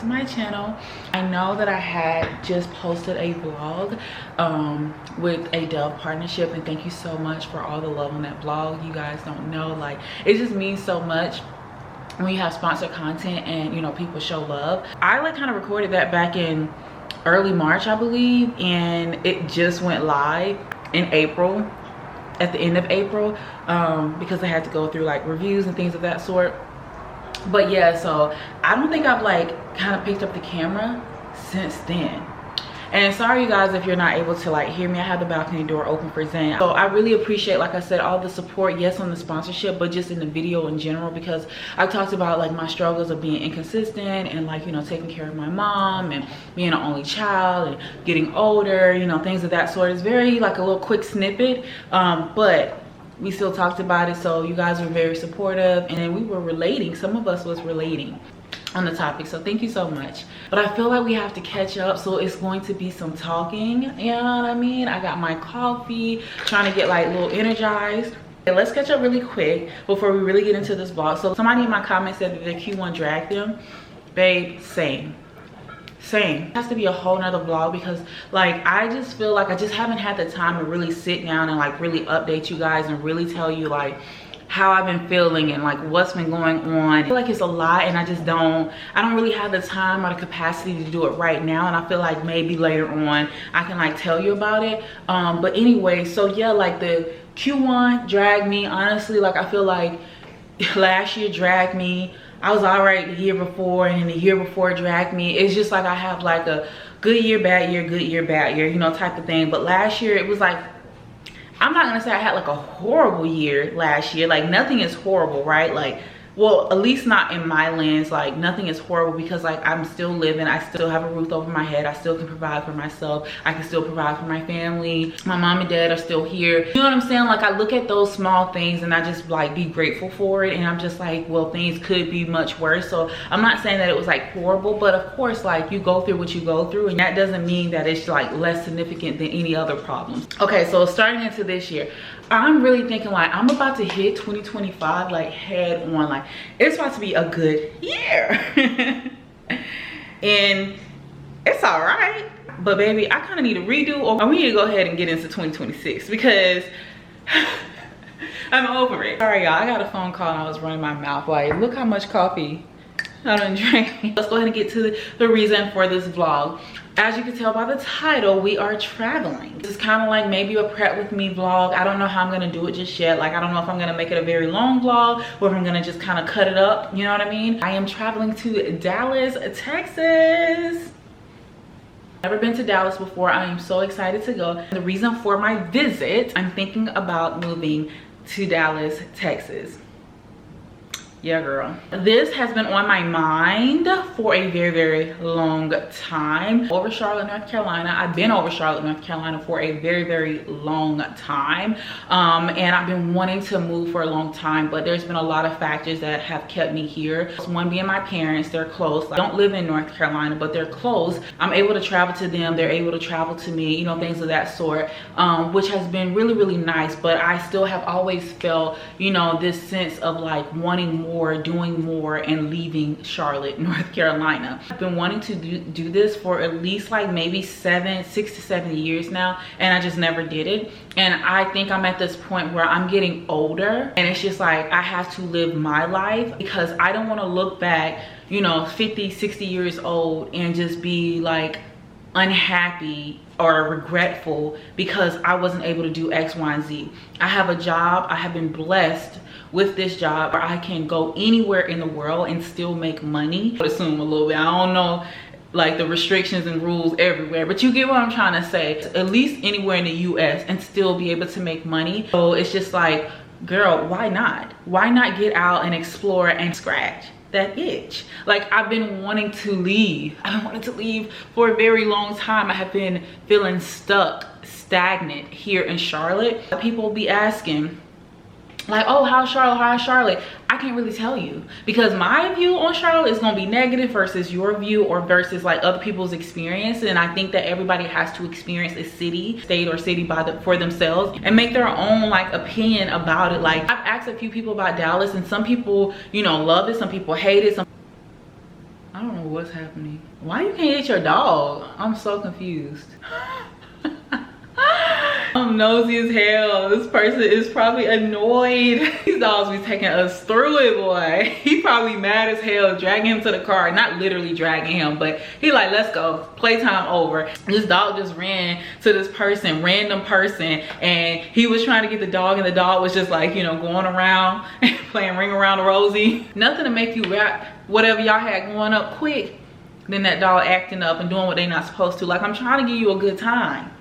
to my channel. I know that I had just posted a vlog with a Dove partnership, and thank you so much for all the love on that vlog. You guys don't know, like, it just means so much when you have sponsored content and, you know, people show love. I like kind of recorded that back in early March, I believe, and it just went live in April, at the end of April, because I had to go through like reviews and things of that sort. But yeah, so I don't think I've like kind of picked up the camera since then. And sorry you guys if you're not able to like hear me. I have the balcony door open for Zen. So I really appreciate, like I said, all the support, yes, on the sponsorship, but just in the video in general, because I talked about like my struggles of being inconsistent and like, you know, taking care of my mom and being an only child and getting older, you know, things of that sort. It's very like a little quick snippet, but we still talked about it. So you guys were very supportive, and we were relating. Some of us was relating on the topic, so thank you so much. But I feel like we have to catch up, so it's going to be some talking, you know what I mean? I got my coffee, trying to get like a little energized. Okay, let's catch up really quick before we really get into this vlog. So somebody in my comments said that the Q1 dragged them. Babe, same. It has to be a whole nother vlog, because like I just feel like I just haven't had the time to really sit down and like really update you guys and really tell you like how I've been feeling and like what's been going on. I feel like it's a lot, and I don't really have the time or the capacity to do it right now, and I feel like maybe later on I can like tell you about it. But anyway, so yeah, like the Q1 dragged me, honestly. Like I feel like last year dragged me. I was all right the year before, and then the year before dragged me. It's just like I have like a good year, bad year, good year, bad year, you know, type of thing. But last year it was like, I'm not gonna say I had like a horrible year last year. Like nothing is horrible, right? Like, well, at least not in my lens. Like nothing is horrible, because like I'm still living. I still have a roof over my head. I still can provide for myself. I can still provide for my family. My mom and dad are still here. You know what I'm saying? Like I look at those small things and I just like be grateful for it. And I'm just like, well, things could be much worse. So I'm not saying that it was like horrible, but of course, like you go through what you go through, and that doesn't mean that it's like less significant than any other problems. Okay, so starting into this year, I'm really thinking like I'm about to hit 2025 like head on. Like it's about to be a good year. And it's all right, but baby, I kind of need a redo, or we need to go ahead and get into 2026, because I'm over it. Sorry y'all, I got a phone call and I was running my mouth. Like look how much coffee I done drank. Let's go ahead and get to the reason for this vlog. As you can tell by the title, we are traveling. This is kind of like maybe a prep with me vlog. I don't know how I'm gonna do it just yet. Like I don't know if I'm gonna make it a very long vlog, or if I'm gonna just kind of cut it up, you know what I mean? I am traveling to Dallas, Texas. Never been to Dallas before. I am so excited to go. The reason for my visit, I'm thinking about moving to Dallas, Texas. Yeah, girl. This has been on my mind for a very, very long time. Over Charlotte, North Carolina. I've been over Charlotte, North Carolina for a very, very long time. And I've been wanting to move for a long time, but there's been a lot of factors that have kept me here. One being my parents, they're close. I don't live in North Carolina, but they're close. I'm able to travel to them. They're able to travel to me, you know, things of that sort, which has been really, really nice. But I still have always felt, you know, this sense of like wanting more, doing more, and leaving Charlotte, North Carolina. I've been wanting to do this for at least like maybe 6 to 7 years now, and I just never did it. And I think I'm at this point where I'm getting older, and it's just like I have to live my life, because I don't want to look back, you know, 50, 60 years old and just be like unhappy or regretful because I wasn't able to do X, Y, and Z. I have a job. I have been blessed with this job where I can go anywhere in the world and still make money. I assume a little bit. I don't know like the restrictions and rules everywhere, but you get what I'm trying to say. At least anywhere in the US, and still be able to make money. So it's just like, girl, why not? Why not get out and explore and scratch that itch? Like I've been wanting to leave. I've been wanting to leave for a very long time. I have been feeling stuck, stagnant here in Charlotte. People will be asking like, oh, how's Charlotte? I can't really tell you, because my view on Charlotte is going to be negative versus your view, or versus like other people's experience. And I think that everybody has to experience a city, state, or city for themselves and make their own like opinion about it. Like I've asked a few people about Dallas, and some people, you know, love it, some people hate it, I don't know what's happening? Why you can't get your dog? I'm so confused. I'm nosy as hell. This person is probably annoyed. These dogs be taking us through it, boy. He probably mad as hell, dragging him to the car. Not literally dragging him, but he like, let's go, playtime over. This dog just ran to this person, random person, and he was trying to get the dog, and the dog was just like, you know, going around and playing Ring Around the Rosie. Nothing to make you wrap whatever y'all had going up quick. Then that dog acting up and doing what they not supposed to. Like, I'm trying to give you a good time.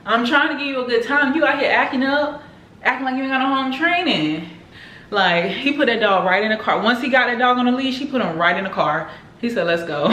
I'm trying to give you a good time. You out here acting up, acting like you ain't got no home training. Like, he put that dog right in the car. Once he got that dog on the leash, he put him right in the car. He said, let's go.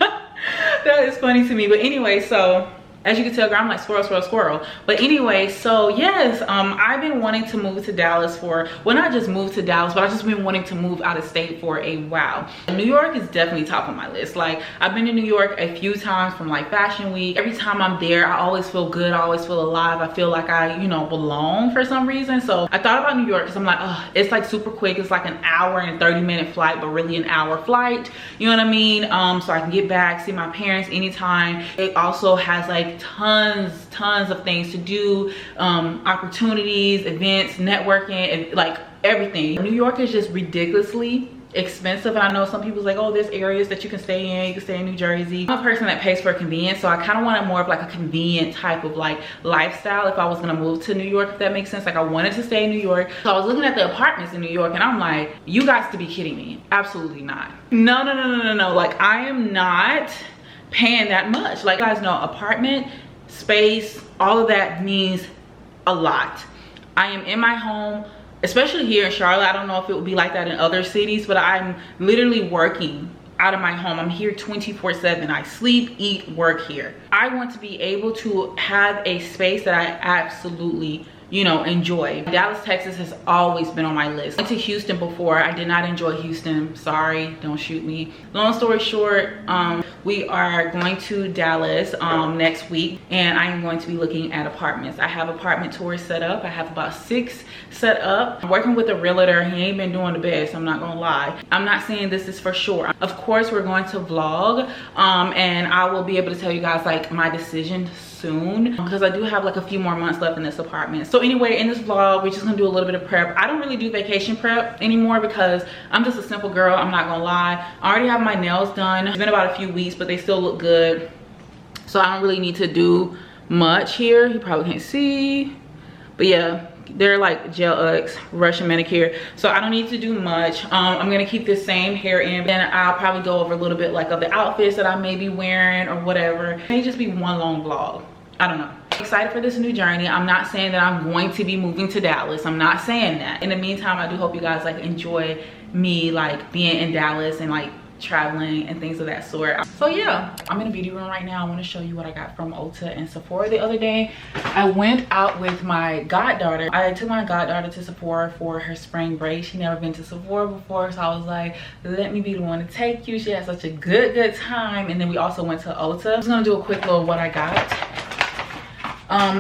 That is funny to me. But anyway, so as you can tell, girl, I'm like squirrel, squirrel, squirrel. But anyway, so yes, I've been wanting to move to Dallas for, well, not just move to Dallas, but I've just been wanting to move out of state for a while. New York is definitely top of my list. Like, I've been to New York a few times from like Fashion Week. Every time I'm there, I always feel good. I always feel alive. I feel like I, you know, belong for some reason. So I thought about New York because I'm like, oh, it's like super quick. It's like an hour and 30-minute flight, but really an hour flight. You know what I mean? So I can get back, see my parents anytime. It also has like tons of things to do, opportunities, events, networking, like everything. New York is just ridiculously expensive, and I know some people's like, oh, there's areas that you can stay in. You can stay in New Jersey. I'm a person that pays for convenience, so I kind of wanted more of like a convenient type of like lifestyle if I was gonna move to New York, if that makes sense. Like, I wanted to stay in New York, so I was looking at the apartments in New York, and I'm like, you guys to be kidding me. Absolutely not. No. Like, I am not paying that much. Like, you guys know, apartment space, all of that means a lot. I am in my home, especially here in Charlotte. I don't know if it would be like that in other cities, but I'm literally working out of my home. I'm here 24/7. I sleep, eat, work here. I want to be able to have a space that I absolutely, you know, enjoy. Dallas, Texas has always been on my list. I went to Houston before. I did not enjoy Houston. Sorry, don't shoot me. Long story short, we are going to Dallas next week, and I am going to be looking at apartments. I have apartment tours set up. I have about 6 set up. I'm working with a realtor. He ain't been doing the best, I'm not gonna lie. I'm not saying this is for sure. Of course, we're going to vlog, and I will be able to tell you guys like my decision soon, because I do have like a few more months left in this apartment. So anyway, in this vlog, we're just gonna do a little bit of prep. I don't really do vacation prep anymore because I'm just a simple girl, I'm not gonna lie. I already have my nails done. It's been about a few weeks, but they still look good, so I don't really need to do much here. You probably can't see, but yeah, they're like gel Ux Russian manicure, so I don't need to do much. I'm gonna keep this same hair in, then I'll probably go over a little bit like of the outfits that I may be wearing or whatever. It may just be one long vlog, I don't know. I'm excited for this new journey. I'm not saying that I'm going to be moving to Dallas. I'm not saying that. In the meantime, I do hope you guys like enjoy me like being in Dallas and like traveling and things of that sort. So yeah, I'm in a beauty room right now. I want to show you what I got from Ulta and Sephora the other day. I went out with my goddaughter. I took my goddaughter to Sephora for her spring break. She never been to Sephora before, so I was like, let me be the one to take you. She had such a good time. And then we also went to Ulta. I'm just gonna do a quick little what I got.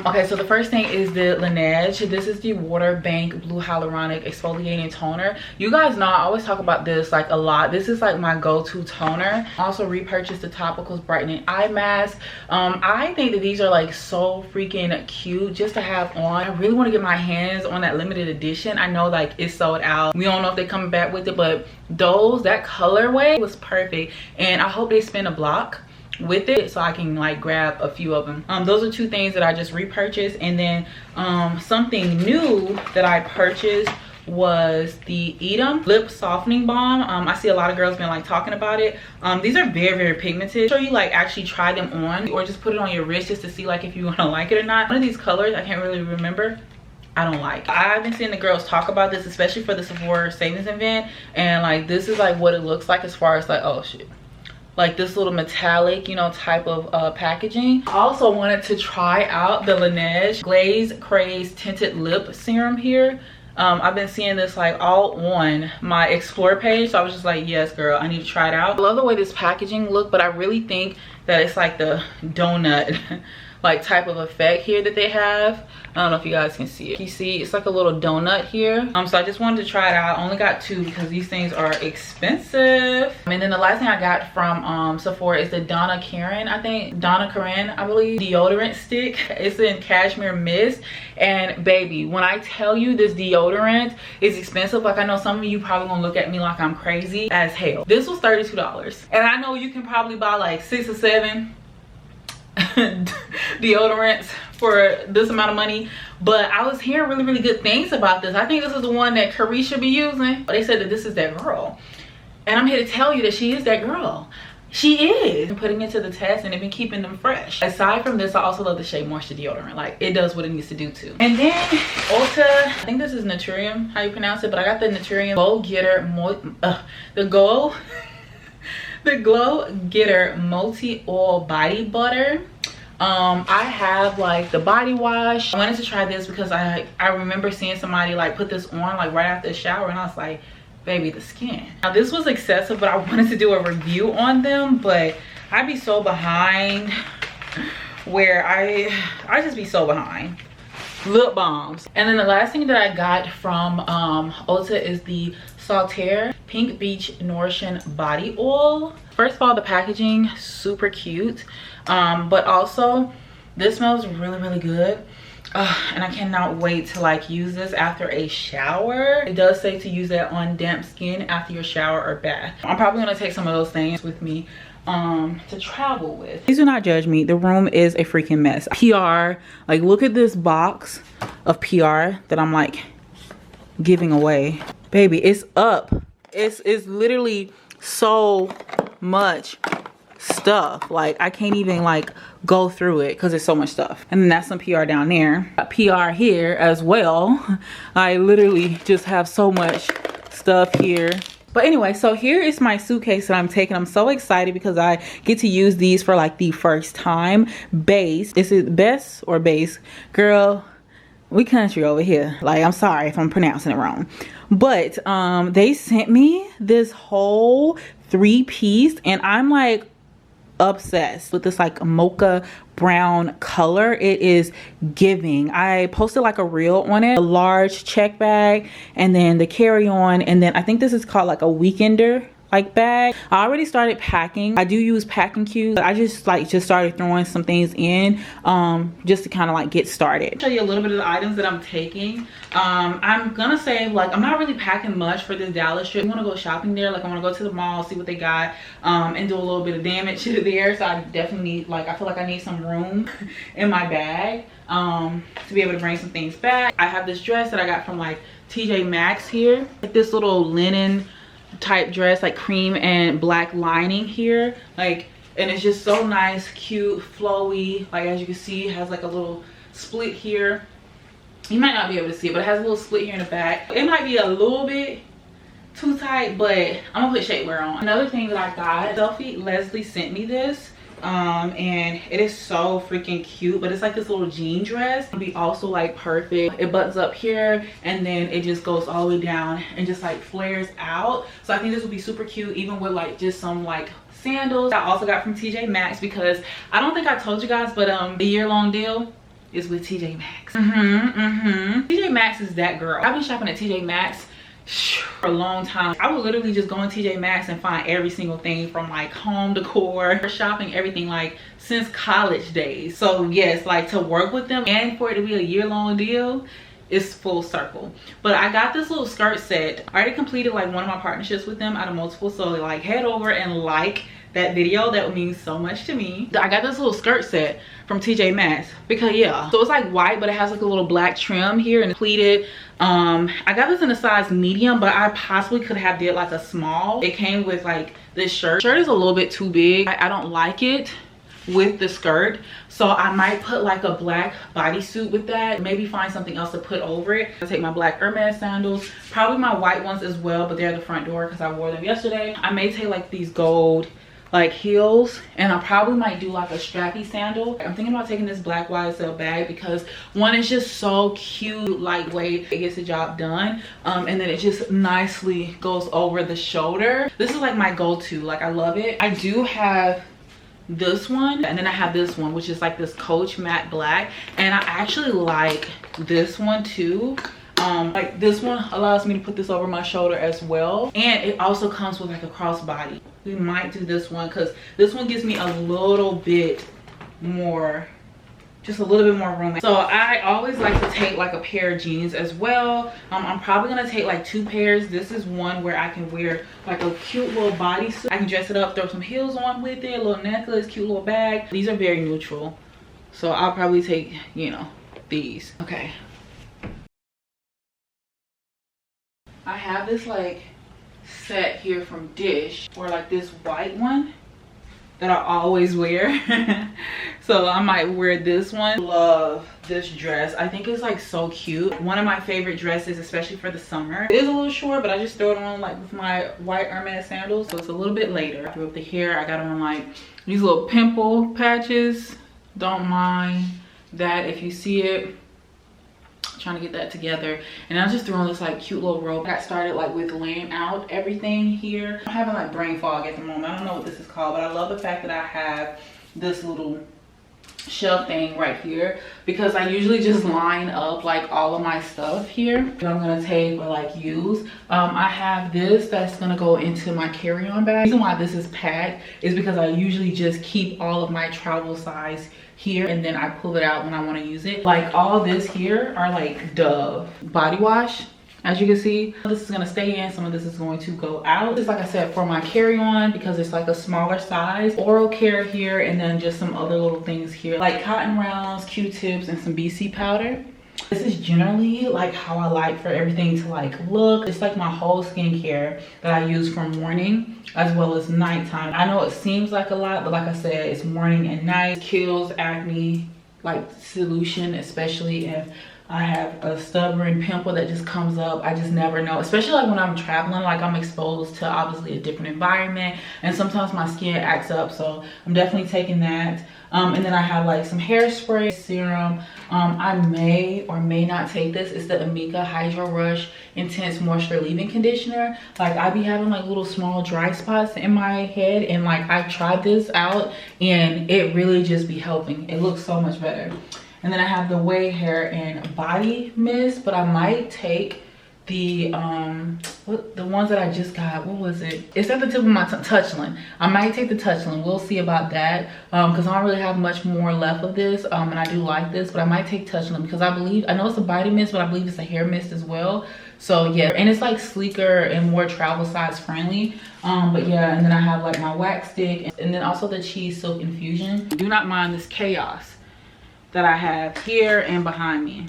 Okay, so the first thing is the Laneige. This is the Water Bank Blue Hyaluronic Exfoliating Toner. You guys know I always talk about this like a lot. This is like my go-to toner. Also repurchased the Topicals Brightening Eye Mask. I think that these are like so freaking cute just to have on. I really want to get my hands on that limited edition. I know like it's sold out. We don't know if they're coming back with it, but that colorway was perfect, and I hope they spin a block with it so I can like grab a few of them. Those are 2 things that I just repurchased. And then something new that I purchased was the Edam lip softening balm. I see a lot of girls been like talking about it. These are very pigmented. So you like actually try them on or just put it on your wrist just to see like if you want to like it or not. One of these colors I can't really remember, I don't like. I've been seeing the girls talk about this, especially for the Sephora savings event, and like this is like what it looks like as far as like, oh shit, like this little metallic, you know, type of packaging. I also wanted to try out the Laneige Glaze Craze Tinted Lip Serum here. I've been seeing this like all on my Explore page, so I was just like, yes girl, I need to try it out. I love the way this packaging look, but I really think that it's like the donut like type of effect here that they have. I don't know if you guys can see it. You see it's like a little donut here. So I just wanted to try it out. I only got 2 because these things are expensive. And then the last thing I got from Sephora is the Donna Karan, I believe, deodorant stick. It's in cashmere mist. And baby, when I tell you this deodorant is expensive, like I know some of you probably gonna look at me like I'm crazy as hell. This was $32. And I know you can probably buy like 6 or 7 deodorants for this amount of money, but I was hearing really good things about this. I think this is the one that Carrie should be using. They said that this is that girl, and I'm here to tell you that she is that girl. She is. I'm putting it to the test, and they've been keeping them fresh. Aside from this, I also love the Shea Moisture deodorant. Like, it does what it needs to do too. And then Ulta, I think this is Naturium, how you pronounce it, but I got the Naturium Glow Getter the Glow Getter Multi Oil Body Butter. I have like the body wash. I wanted to try this because I remember seeing somebody like put this on like right after the shower, and I was like, baby, the skin. Now this was excessive, but I wanted to do a review on them, but I'd be so behind where I just be so behind. Lip balms. And then the last thing that I got from Ulta is the Saltaire Pink Beach Nourishing Body Oil. First of all, the packaging super cute, but also this smells really good. And I cannot wait to like use this after a shower. It does say to use that on damp skin after your shower or bath. I'm probably gonna take some of those things with me to travel with. Please do not judge me. The room is a freaking mess. PR, like look at this box of PR that I'm like giving away. Baby, it's up. It's literally so much stuff. Like I can't even like go through it because there's so much stuff. And then that's some PR down there. Got PR here as well. I literally just have so much stuff here. But anyway, so here is my suitcase that I'm taking. I'm so excited because I get to use these for like the first time. Base. Is it Bess or Base? Girl, we country over here. Like, I'm sorry if I'm pronouncing it wrong. But they sent me this whole 3-piece, and I'm like obsessed with this like mocha brown color. It is giving. I posted like a reel on it. A large check bag, and then the carry-on, and then I think this is called like a weekender like bag. I already started packing. I do use packing cubes, but I just started throwing some things in just to kind of like get started. I'll show you a little bit of the items that I'm taking. I'm gonna say like I'm not really packing much for this Dallas trip. I want to go shopping there. Like I want to go to the mall, see what they got, and do a little bit of damage there. So I definitely need, like, I feel like I need some room in my bag to be able to bring some things back. I have this dress that I got from like TJ Maxx here. Like this little linen type dress, like cream and black lining here, like, and it's just so nice, cute, flowy. Like as you can see, it has like a little split here. You might not be able to see it, but it has a little split here in the back. It might be a little bit too tight, but I'm gonna put shapewear on. Another thing that I got, Selfie Leslie sent me this, and it is so freaking cute, but it's like this little jean dress. It'll be also like perfect. It buttons up here, and then it just goes all the way down and just like flares out. So I think this will be super cute, even with like just some like sandals. I also got from TJ Maxx because I don't think I told you guys, but the year-long deal is with TJ Maxx. TJ Maxx is that girl. I've been shopping at TJ Maxx for a long time. I would literally just go in TJ Maxx and find every single thing from like home decor, shopping, everything, like since college days. So yes, like to work with them and for it to be a year-long deal, it's full circle. But I got this little skirt set. I already completed like one of my partnerships with them out of multiple, so like head over and like that video. That would mean so much to me. I got this little skirt set from TJ Maxx because yeah, so it's like white, but it has like a little black trim here and pleated. I got this in a size medium, but I possibly could have did like a small. It came with like this shirt. Shirt is a little bit too big. I don't like it with the skirt, so I might put like a black bodysuit with that, maybe find something else to put over it. I'll take my black Hermes sandals, probably my white ones as well, but they're at the front door because I wore them yesterday. I may take like these gold like heels, and I probably might do like a strappy sandal. I'm thinking about taking this black YSL bag because one is just so cute, lightweight, it gets the job done, and then it just nicely goes over the shoulder. This is like my go-to, like I love it. I do have this one, and then I have this one, which is like this Coach matte black, and I actually like this one too. Like this one allows me to put this over my shoulder as well, and it also comes with like a crossbody. We might do this one because this one gives me a little bit more, just a little bit more room. So I always like to take like a pair of jeans as well. I'm probably gonna take like 2 pairs. This is one where I can wear like a cute little bodysuit. I can dress it up, throw some heels on with it, a little necklace, cute little bag. These are very neutral, so I'll probably take, you know, these. Okay, I have this like set here from Dish, or like this white one that I always wear. So I might wear this one. Love this dress. I think it's like so cute. One of my favorite dresses, especially for the summer. It is a little short, but I just throw it on like with my white Hermes sandals, so it's a little bit later. I threw up the hair. I got on like these little pimple patches. Don't mind that if you see it. Trying to get that together, and I'm just throwing this like cute little robe. I got started like with laying out everything here. I'm having like brain fog at the moment. I don't know what this is called, but I love the fact that I have this little shelf thing right here, because I usually just line up like all of my stuff here that I'm gonna take or like use. I have this that's gonna go into my carry-on bag. The reason why this is packed is because I usually just keep all of my travel size here, and then I pull it out when I want to use it. Like all this here are like Dove body wash. As you can see, this is gonna stay in, some of this is going to go out. Just like I said, for my carry-on, because it's like a smaller size. Oral care here, and then just some other little things here like cotton rounds, Q-tips, and some BC powder. This is generally like how I like for everything to like look. It's like my whole skincare that I use for morning as well as nighttime. I know it seems like a lot, but like I said, it's morning and night. Kills acne like solution, especially if I have a stubborn pimple that just comes up. I just never know, especially like when I'm traveling, like I'm exposed to obviously a different environment, and sometimes my skin acts up, so I'm definitely taking that. And then I have like some hairspray, serum. I may or may not take this. It's the Amika Hydro Rush Intense Moisture Leave-In Conditioner. Like I be having like little small dry spots in my head, and like I tried this out and it really just be helping. It looks so much better. And then I have the Way Hair and Body Mist, but I might take the ones that I just got. What was it? It's at the tip of my Touchland. I might take the Touchland. We'll see about that, because I don't really have much more left of this, and I do like this, but I might take Touchland because I know it's a body mist, but I believe it's a hair mist as well. So yeah, and it's like sleeker and more travel size friendly. But yeah, and then I have like my wax stick, and then also the Cheese Silk Infusion. Do not mind this chaos that I have here and behind me.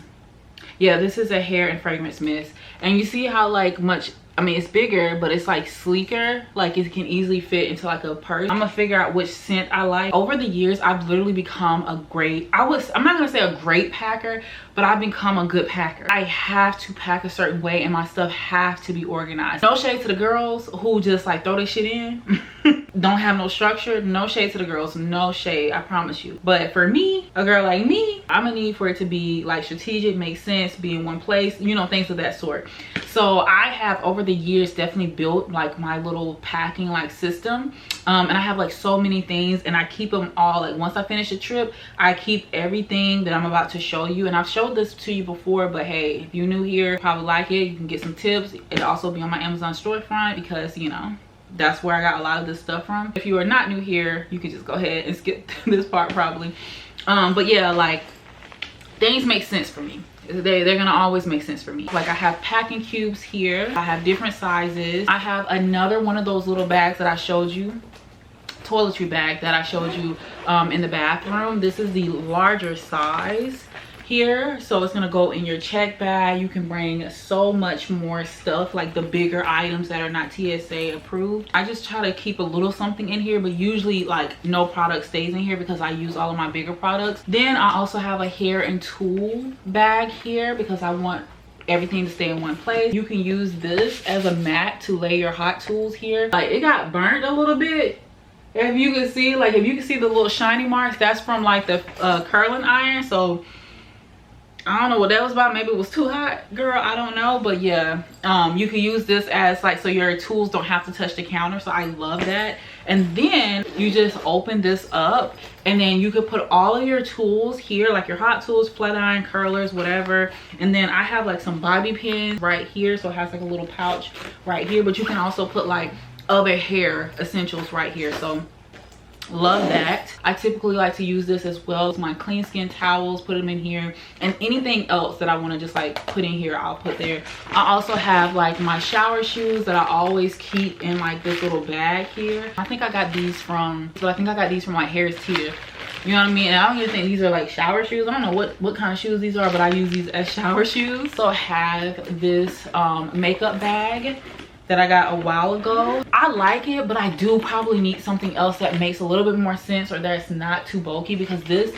Yeah, this is a hair and fragrance mist, and you see how like much, I mean, it's bigger, but it's like sleeker. Like it can easily fit into like a purse. I'm gonna figure out which scent I like. Over the years, I've literally become a great, I'm not gonna say a great packer, but I've become a good packer. I have to pack a certain way, and my stuff have to be organized. No shade to the girls who just like throw their shit in. Don't have no structure. No shade to the girls, no shade, I promise you. But for me, a girl like me, I'm gonna need for it to be like strategic, make sense, be in one place, you know, things of that sort. So I have over the years definitely built like my little packing like system, and I have like so many things, and I keep them all. Like once I finish a trip, I keep everything that I'm about to show you, and I've showed this to you before, but hey, if you're new here, probably like it. You can get some tips. It'll also be on my Amazon storefront, because you know, that's where I got a lot of this stuff from. If you are not new here, you can just go ahead and skip this part probably. But yeah, like things make sense for me. They're gonna always make sense for me. Like I have packing cubes here. I have different sizes. I have another one of those little bags that I showed you, toiletry bag that I showed you in the bathroom. This is the larger size here, so it's gonna go in your check bag. You can bring so much more stuff, like the bigger items that are not TSA approved. I just try to keep a little something in here, but usually like no product stays in here because I use all of my bigger products. Then I also have a hair and tool bag here because I want everything to stay in one place. You can use this as a mat to lay your hot tools here. Like it got burnt a little bit. If you can see, like if you can see the little shiny marks, that's from like the curling iron. So I don't know what that was about. Maybe it was too hot, girl, I don't know. But yeah, you can use this as like, so your tools don't have to touch the counter. So I love that. And then you just open this up, and then you could put all of your tools here, like your hot tools, flat iron, curlers, whatever. And then I have like some bobby pins right here, so it has like a little pouch right here, but you can also put like other hair essentials right here. So love that. I typically like to use this as well as my clean skin towels, put them in here, and anything else that I want to just like put in here, I'll put there. I also have like my shower shoes that I always keep in like this little bag here. I think I got these from like Harris Teeter. You know what I mean? And I don't even think these are like shower shoes. I don't know what kind of shoes these are, but I use these as shower shoes. So I have this makeup bag that I got a while ago. I like it, but I do probably need something else that makes a little bit more sense, or that's not too bulky, because this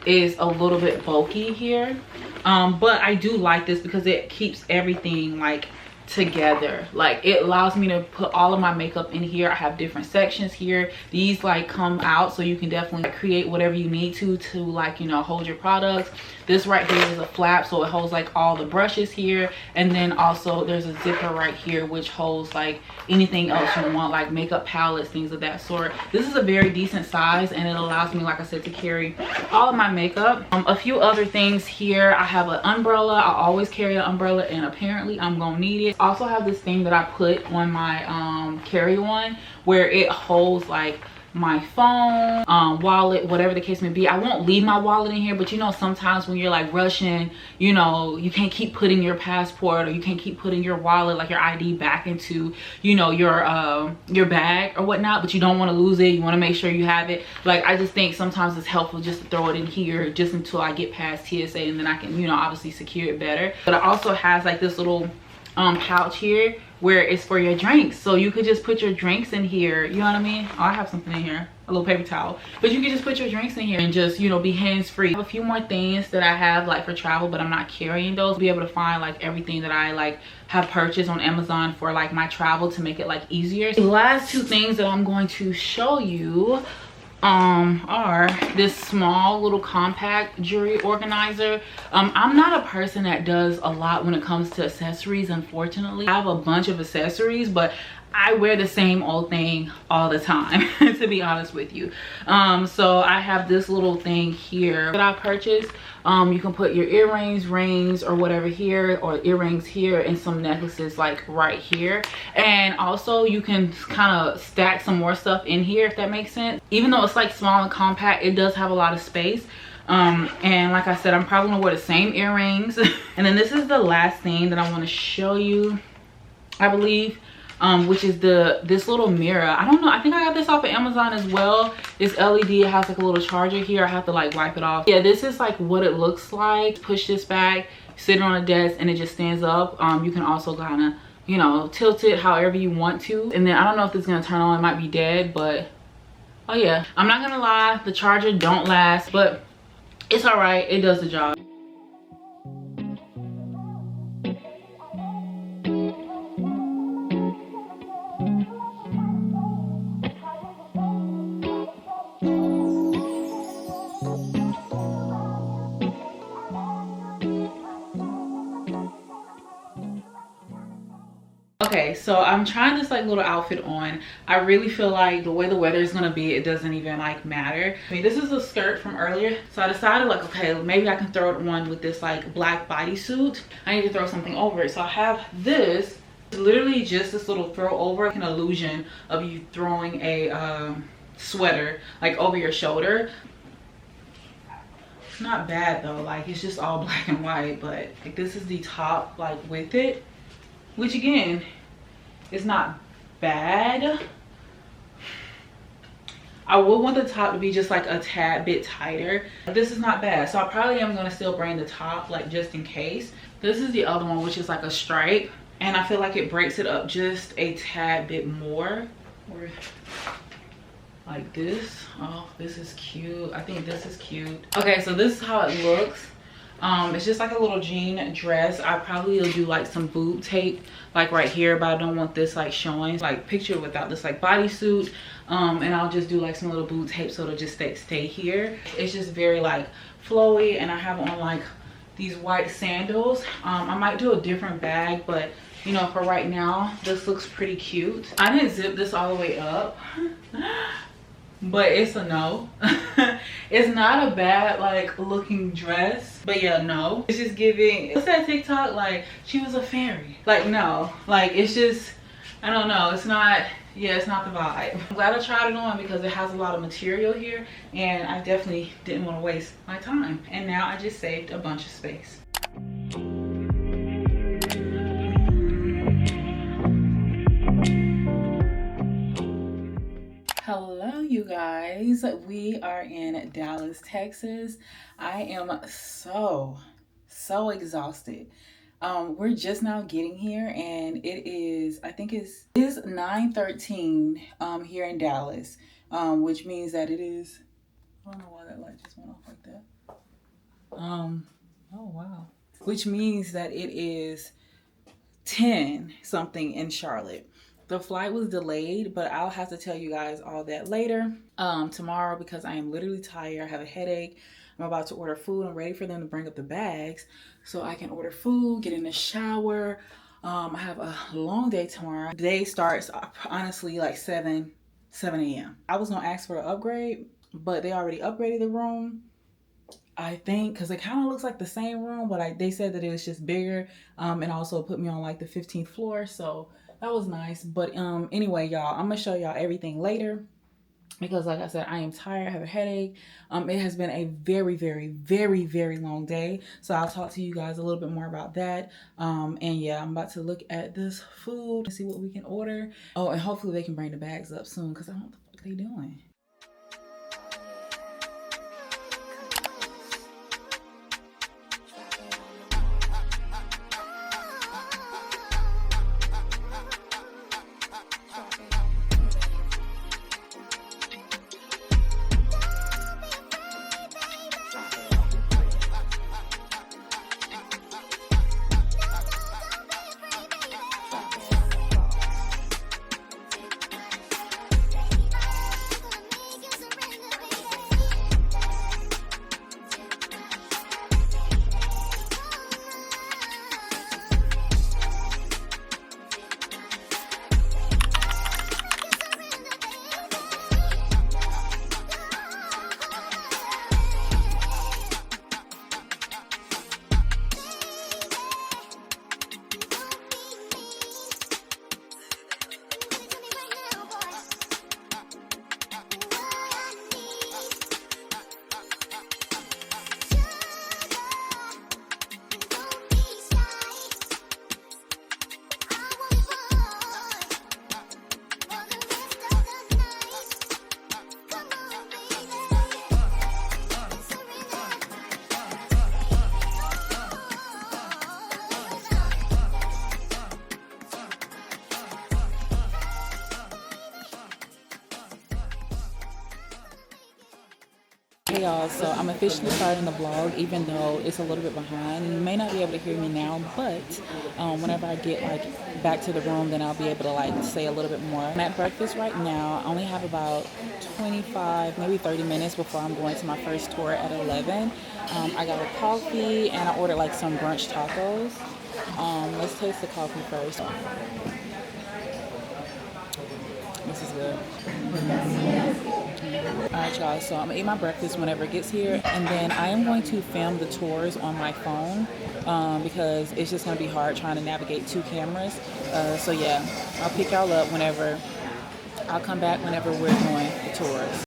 is a little bit bulky here. But I do like this because it keeps everything like together. Like it allows me to put all of my makeup in here. I have different sections here. These like come out, so you can definitely create whatever you need to like, you know, hold your products. This right here is a flap, so it holds like all the brushes here, and then also there's a zipper right here which holds like anything else you want, like makeup palettes, things of that sort. This is a very decent size, and it allows me, like I said, to carry all of my makeup. A few other things here. I have an umbrella. I always carry an umbrella, and apparently I'm gonna need it. Also have this thing that I put on my carry-on where it holds like my phone, wallet, whatever the case may be. I won't leave my wallet in here, but you know, sometimes when you're like rushing, you know, you can't keep putting your passport, or you can't keep putting your wallet, like your ID, back into, you know, your bag or whatnot, but you don't want to lose it. You want to make sure you have it. Like, I just think sometimes it's helpful just to throw it in here just until I get past TSA, and then I can, you know, obviously secure it better. But it also has like this little pouch here where it's for your drinks, so you could just put your drinks in here. You know what I mean? Oh, I have something in here, a little paper towel, but you can just put your drinks in here and just, you know, be hands-free. I have a few more things that I have like for travel, but I'm not carrying those. Be able to find like everything that I like have purchased on Amazon for like my travel to make it like easier. The last two things that I'm going to show you are this small little compact jewelry organizer. I'm not a person that does a lot when it comes to accessories, unfortunately. I have a bunch of accessories, but I wear the same old thing all the time, to be honest with you. So I have this little thing here that I purchased. You can put your earrings, rings, or whatever here, or earrings here, and some necklaces like right here. And also you can kind of stack some more stuff in here, if that makes sense. Even though it's like small and compact, it does have a lot of space. And like I said, I'm probably gonna wear the same earrings. And then this is the last thing that I want to show you, I believe. Which is this little mirror. I don't know, I think I got this off of Amazon as well. It's LED. It has like a little charger here. I have to like wipe it off. Yeah, this is like what it looks like. Push this back, sit it on a desk, and it just stands up. You can also kind of, you know, tilt it however you want to. And then I don't know if this is gonna turn on. It might be dead, but oh yeah, I'm not gonna lie, the charger don't last, but it's all right. It does the job. Okay, so I'm trying this like little outfit on. I really feel like the way the weather is gonna be, it doesn't even like matter. I mean, this is a skirt from earlier, so I decided like, okay, maybe I can throw it on with this like black bodysuit. I need to throw something over it, so I have this. It's literally just this little throw over, like an illusion of you throwing a sweater like over your shoulder. It's not bad though, like it's just all black and white, but like this is the top like with it, which again is not bad. I would want the top to be just like a tad bit tighter. This is not bad, so I probably am gonna still bring the top like just in case. This is the other one, which is like a stripe, and I feel like it breaks it up just a tad bit more, or like this. Oh, this is cute. I think this is cute. Okay, so this is how it looks. It's just like a little jean dress. I probably will do like some boob tape like right here, but I don't want this like showing, like picture without this like bodysuit. And I'll just do like some little boob tape so it'll just stay here. It's just very like flowy, and I have on like these white sandals. I might do a different bag, but you know, for right now, this looks pretty cute. I didn't zip this all the way up, but it's a no. It's not a bad like looking dress, but yeah, no. It's just giving, what's that TikTok, like she was a fairy? Like, no, like it's just, I don't know, it's not, yeah, it's not the vibe. I'm glad I tried it on because it has a lot of material here and I definitely didn't want to waste my time. And now I just saved a bunch of space. Hello you guys, we are in Dallas, Texas. I am so exhausted. We're just now getting here and it is, I think it is 9:13 here in Dallas, which means that it is, I don't know why that light just went off like that. Oh wow. Which means that it is 10 something in Charlotte. The flight was delayed, but I'll have to tell you guys all that later tomorrow because I am literally tired. I have a headache. I'm about to order food. I'm ready for them to bring up the bags so I can order food, get in the shower. I have a long day tomorrow. The day starts honestly like 7 a.m. I was gonna ask for an upgrade, but they already upgraded the room, I think, because it kind of looks like the same room, but they said that it was just bigger and also put me on like the 15th floor, so that was nice. But anyway, y'all, I'm gonna show y'all everything later because like I said, I am tired, I have a headache. It has been a very long day, so I'll talk to you guys a little bit more about that. And yeah, I'm about to look at this food and see what we can order. Oh, and hopefully they can bring the bags up soon because I don't know what the fuck they doing. Hey y'all, so I'm officially starting the vlog even though it's a little bit behind. You may not be able to hear me now, but whenever I get like back to the room, then I'll be able to like say a little bit more. I'm at breakfast right now. I only have about 25, maybe 30 minutes before I'm going to my first tour at 11. I got a coffee and I ordered like some brunch tacos. Let's taste the coffee first. This is good. Alright y'all, so I'm gonna eat my breakfast whenever it gets here, and then I am going to film the tours on my phone because it's just gonna be hard trying to navigate two cameras. So yeah, I'll pick y'all up whenever, I'll come back whenever we're doing the tours.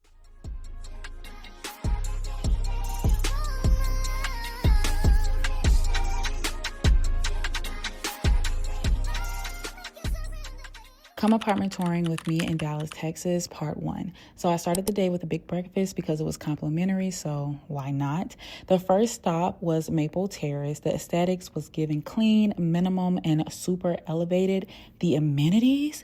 Come apartment touring with me in Dallas, Texas, part 1. So I started the day with a big breakfast because it was complimentary, so why not? The first stop was Maple Terrace. The aesthetics was giving clean, minimum, and super elevated. The amenities,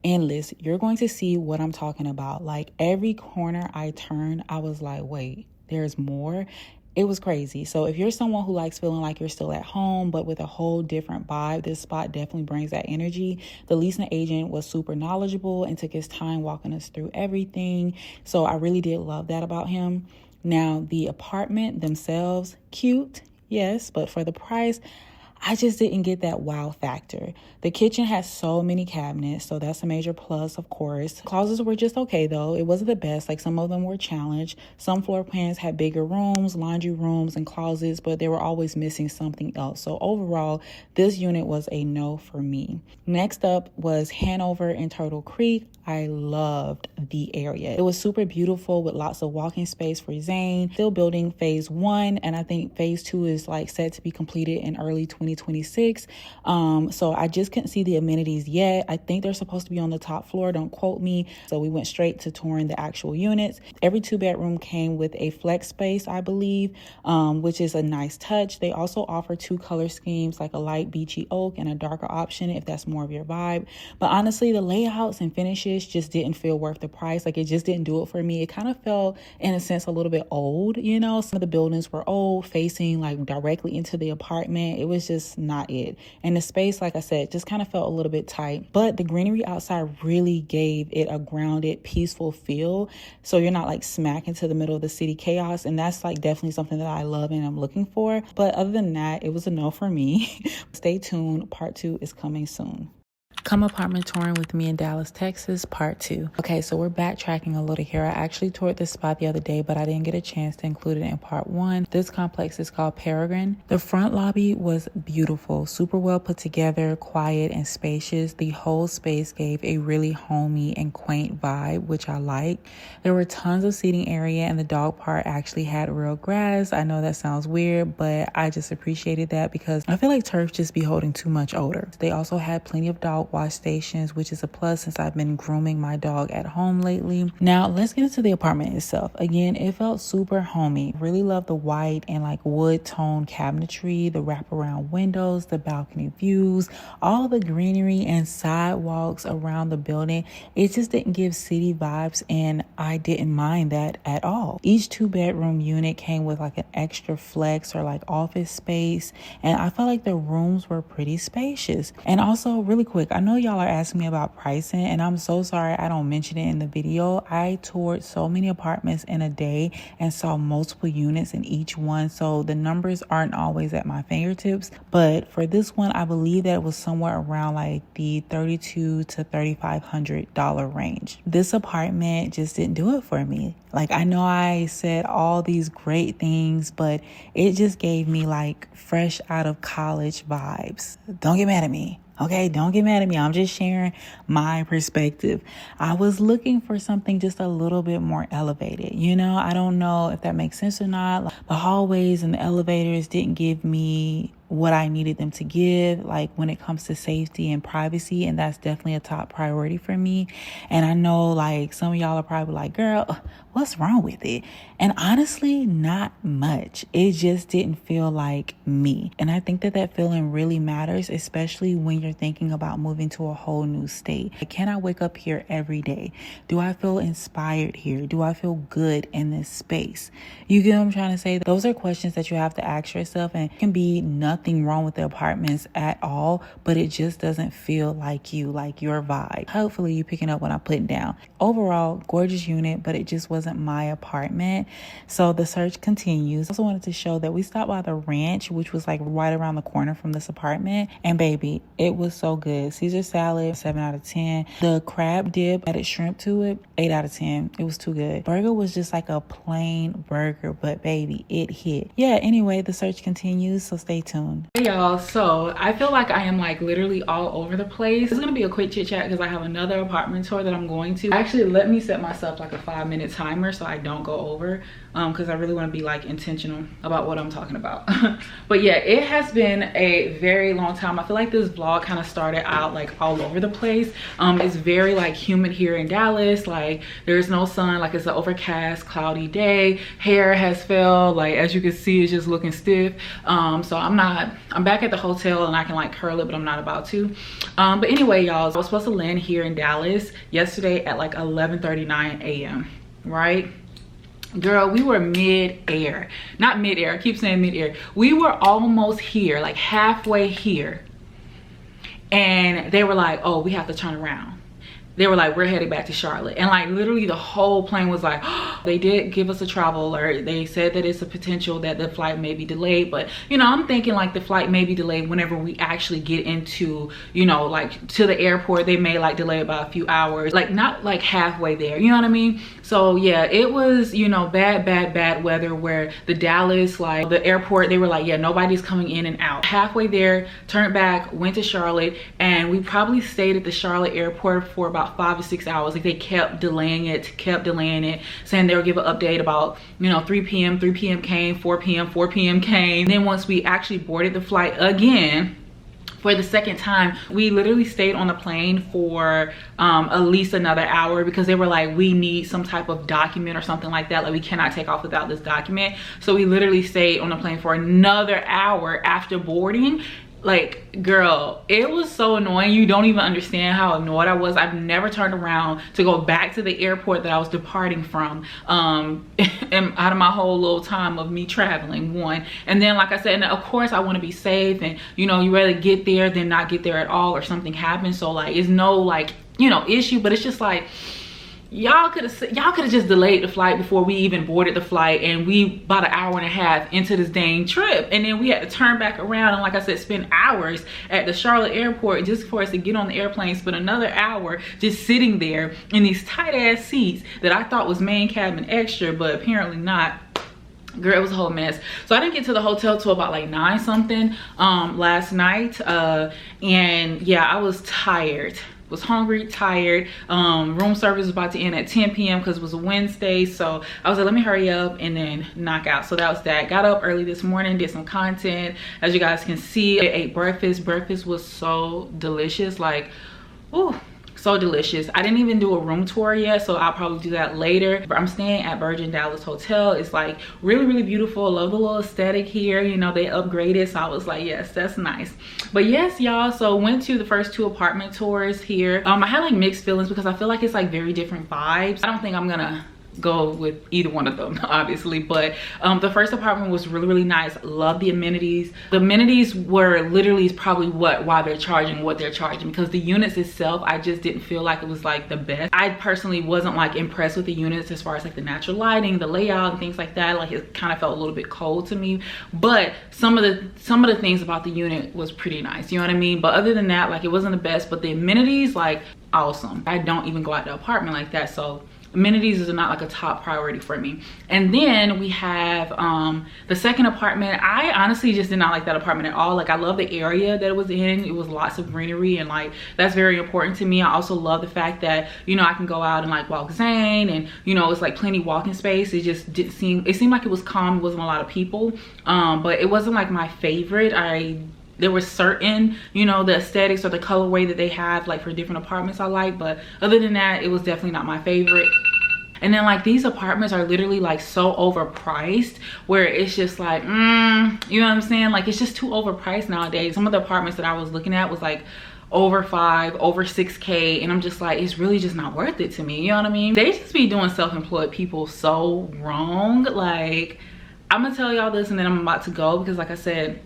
endless. You're going to see what I'm talking about. Like every corner I turned, I was like, wait, there's more. It was crazy. So if you're someone who likes feeling like you're still at home, but with a whole different vibe, this spot definitely brings that energy. The leasing agent was super knowledgeable and took his time walking us through everything. So I really did love that about him. Now, the apartment themselves, cute, yes, but for the price, I just didn't get that wow factor. The kitchen has so many cabinets, so that's a major plus, of course. Closets were just okay though. It wasn't the best. Like some of them were challenged. Some floor plans had bigger rooms, laundry rooms, and closets, but they were always missing something else. So overall, this unit was a no for me. Next up was Hanover and Turtle Creek. I loved the area. It was super beautiful with lots of walking space for Zane. Still building phase 1, and I think phase 2 is like set to be completed in early 2026. So I just couldn't see the amenities yet. I think they're supposed to be on the top floor, don't quote me. So we went straight to touring the actual units. Every 2-bedroom came with a flex space, I believe, which is a nice touch. They also offer 2 color schemes, like a light beachy oak and a darker option if that's more of your vibe. But honestly, the layouts and finishes just didn't feel worth the price. Like it just didn't do it for me. It kind of felt, in a sense, a little bit old, you know. Some of the buildings were old, facing like directly into the apartment. It was just not it. And the space, like I said, just kind of felt a little bit tight. But the greenery outside really gave it a grounded, peaceful feel. So you're not like smack into the middle of the city chaos. And that's like definitely something that I love and I'm looking for. But other than that, it was a no for me. Stay tuned. Part 2 is coming soon. Come apartment touring with me in Dallas, Texas, part 2. Okay, so we're backtracking a little here. I actually toured this spot the other day, but I didn't get a chance to include it in part 1. This complex is called Peregrine. The front lobby was beautiful, super well put together, quiet and spacious. The whole space gave a really homey and quaint vibe, which I like. There were tons of seating area, and the dog park actually had real grass. I know that sounds weird, but I just appreciated that because I feel like turf just be holding too much odor. They also had plenty of dog wash stations, which is a plus since I've been grooming my dog at home lately. Now let's get into the apartment itself. Again, it felt super homey. Really love the white and like wood tone cabinetry, the wraparound windows, the balcony views, all the greenery and sidewalks around the building. It just didn't give city vibes, and I didn't mind that at all. Each 2-bedroom unit came with like an extra flex or like office space, and I felt like the rooms were pretty spacious. And also, really quick, I know y'all are asking me about pricing, and I'm so sorry I don't mention it in the video. I toured so many apartments in a day and saw multiple units in each one, so the numbers aren't always at my fingertips. But for this one, I believe that it was somewhere around like the $3,200 to $3,500 range. This apartment just didn't do it for me. Like, I know I said all these great things, but it just gave me like fresh out of college vibes. Don't get mad at me. Okay, don't get mad at me. I'm just sharing my perspective. I was looking for something just a little bit more elevated. You know, I don't know if that makes sense or not. Like, the hallways and the elevators didn't give me what I needed them to give, like when it comes to safety and privacy, and that's definitely a top priority for me. And I know like some of y'all are probably like, girl, what's wrong with it? And honestly, not much. It just didn't feel like me. And I think that that feeling really matters, especially when you're thinking about moving to a whole new state. Like, can I wake up here every day? Do I feel inspired here? Do I feel good in this space? You get what I'm trying to say? Those are questions that you have to ask yourself, and it can be nothing wrong with the apartments at all, but it just doesn't feel like you, like your vibe. Hopefully you picking up what I'm putting down. Overall, gorgeous unit, but it just wasn't my apartment. So the search continues. I also wanted to show that we stopped by the ranch, which was like right around the corner from this apartment. And baby, it was so good. Caesar salad, 7 out of 10. The crab dip added shrimp to it, 8 out of 10. It was too good. Burger was just like a plain burger, but baby, it hit. Yeah, anyway, the search continues, so stay tuned. Hey y'all, so I feel like I am like literally all over the place. It's gonna be a quick chit chat because I have another apartment tour that I'm going to. Actually, let me set myself like a 5-minute timer so I don't go over, because I really want to be like intentional about what I'm talking about. But yeah, it has been a very long time. I feel like this vlog kind of started out like all over the place. It's very like humid here in Dallas. Like there's no sun, like it's an overcast, cloudy day. Hair has fell, like as you can see, it's just looking stiff. So I'm back at the hotel and I can like curl it, but I'm not about to. But anyway, y'all, I was supposed to land here in Dallas yesterday at like 11:39 a.m. right? Girl, we were mid-air. Not mid-air, I keep saying mid-air. We were almost here, like halfway here. And they were like, oh, we have to turn around. they were like, we're headed back to Charlotte. And like literally the whole plane was like, oh, they did give us a travel alert. They said that it's a potential that the flight may be delayed. But you know, I'm thinking like the flight may be delayed whenever we actually get into, you know, like to the airport. They may like delay it by a few hours, like not like halfway there, you know what I mean? So yeah, it was, you know, bad weather where the Dallas, like the airport, they were like, yeah, nobody's coming in and out. Halfway there, turned back, went to Charlotte, and we probably stayed at the Charlotte airport for about 5 to 6 hours. Like they kept delaying it, saying they would give an update about, you know, 3 p.m. came, 4 p.m. came. And then once we actually boarded the flight again for the second time, we literally stayed on the plane for at least another hour, because they were like, we need some type of document or something like that, like we cannot take off without this document. So we literally stayed on the plane for another hour after boarding. Like, girl, it was so annoying. You don't even understand how annoyed I was. I've never turned around to go back to the airport that I was departing from and out of my whole little time of me traveling, one. And then, like I said, and of course I want to be safe, and you know, you rather get there than not get there at all, or something happens. So like, it's no like, you know, issue, but it's just like, y'all could have just delayed the flight before we even boarded the flight, and we about an hour and a half into this dang trip, and then we had to turn back around and, like I said, spend hours at the Charlotte airport just for us to get on the airplane, spend another hour just sitting there in these tight ass seats that I thought was main cabin extra, but apparently not. Girl, it was a whole mess. So I didn't get to the hotel till about like 9 something last night, and yeah, I was tired. Was hungry, tired. Room service was about to end at 10 p.m. because it was a Wednesday. So I was like, let me hurry up and then knock out. So that was that. Got up early this morning, did some content. As you guys can see, I ate breakfast. Breakfast was so delicious. Like, ooh, so delicious. I didn't even do a room tour yet, so I'll probably do that later. But I'm staying at Virgin Dallas Hotel. It's like really beautiful. I love the little aesthetic here. You know, they upgraded, so I was like, yes, that's nice. But yes, y'all, so went to the first 2 apartment tours here. I had like mixed feelings because I feel like it's like very different vibes. I don't think I'm gonna go with either one of them, obviously, but the first apartment was really nice. Love the amenities. The amenities were literally probably why they're charging what they're charging, because the units itself, I just didn't feel like it was like the best. I personally wasn't like impressed with the units as far as like the natural lighting, the layout, and things like that. Like, it kind of felt a little bit cold to me, but some of the things about the unit was pretty nice, you know what I mean? But other than that, like, it wasn't the best, but the amenities, like, awesome. I don't even go out to the apartment like that, so amenities is not like a top priority for me. And then we have the second apartment. I honestly just did not like that apartment at all. Like, I love the area that it was in. It was lots of greenery, and like, that's very important to me. I also love the fact that, you know, I can go out and like walk Zane, and you know, it's like plenty walking space. It just didn't seem, it seemed like it was calm. It wasn't a lot of people, but it wasn't like my favorite. There were certain, you know, the aesthetics or the colorway that they have like for different apartments I like, but other than that, it was definitely not my favorite. And then like, these apartments are literally like so overpriced, where it's just like, you know what I'm saying? Like, it's just too overpriced nowadays. Some of the apartments that I was looking at was like over 5, over 6K, and I'm just like, it's really just not worth it to me, you know what I mean? They just be doing self-employed people so wrong. Like, I'm gonna tell y'all this and then I'm about to go, because like I said,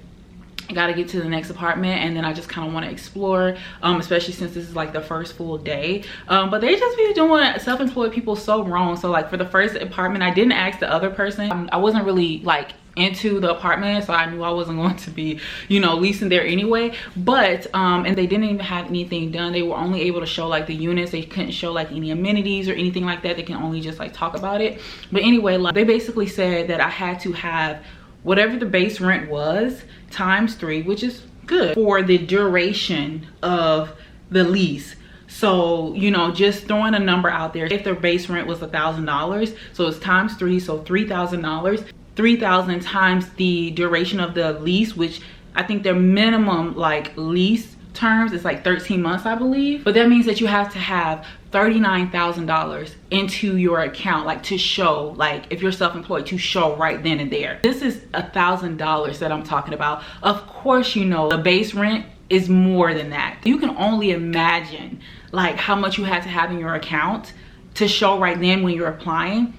I gotta get to the next apartment, and then I just kind of want to explore, especially since this is like the first full day. But they just be doing self-employed people so wrong. So like, for the first apartment, I didn't ask the other person. I wasn't really like into the apartment, so I knew I wasn't going to be, you know, leasing there anyway. But and they didn't even have anything done. They were only able to show like the units. They couldn't show like any amenities or anything like that. They can only just like talk about it. But anyway, like, they basically said that I had to have whatever the base rent was times 3, which is good, for the duration of the lease. So, you know, just throwing a number out there, if their base rent was $1,000, so it's times 3, so $3,000. 3,000 times the duration of the lease, which I think their minimum like lease terms is like 13 months, I believe. But that means that you have to have $39,000 into your account, like to show, like if you're self-employed, to show right then and there. This is $1,000 that I'm talking about. Of course, you know, the base rent is more than that. You can only imagine like how much you had to have in your account to show right then when you're applying,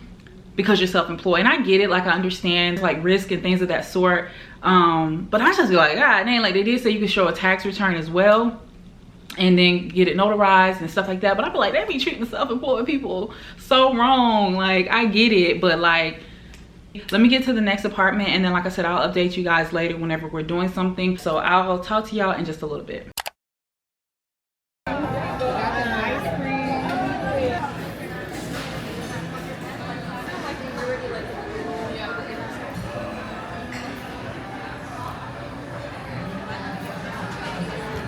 because you're self-employed. And I get it, like I understand like risk and things of that sort, but I just be like, God dang, like they did say you could show a tax return as well. and then get it notarized and stuff like that. But I feel like they be treating self-employed people so wrong. Like, I get it, but like, let me get to the next apartment, and then like I said, I'll update you guys later whenever we're doing something. So I'll talk to y'all in just a little bit.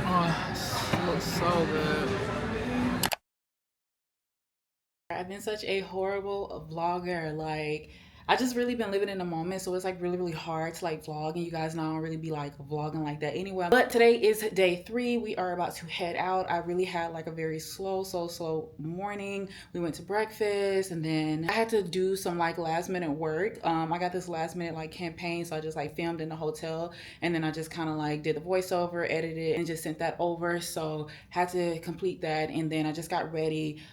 Oh, looks so good. I've been such a horrible vlogger. Like, I just really been living in the moment, so it's like really hard to like vlog, and you guys know I don't really be like vlogging like that anyway. But today is day 3. We are about to head out. I really had like a very slow morning. We went to breakfast, and then I had to do some like last minute work. I got this last minute like campaign, so I just like filmed in the hotel, and then I just kind of like did the voiceover, edited, and just sent that over. So had to complete that, and then I just got ready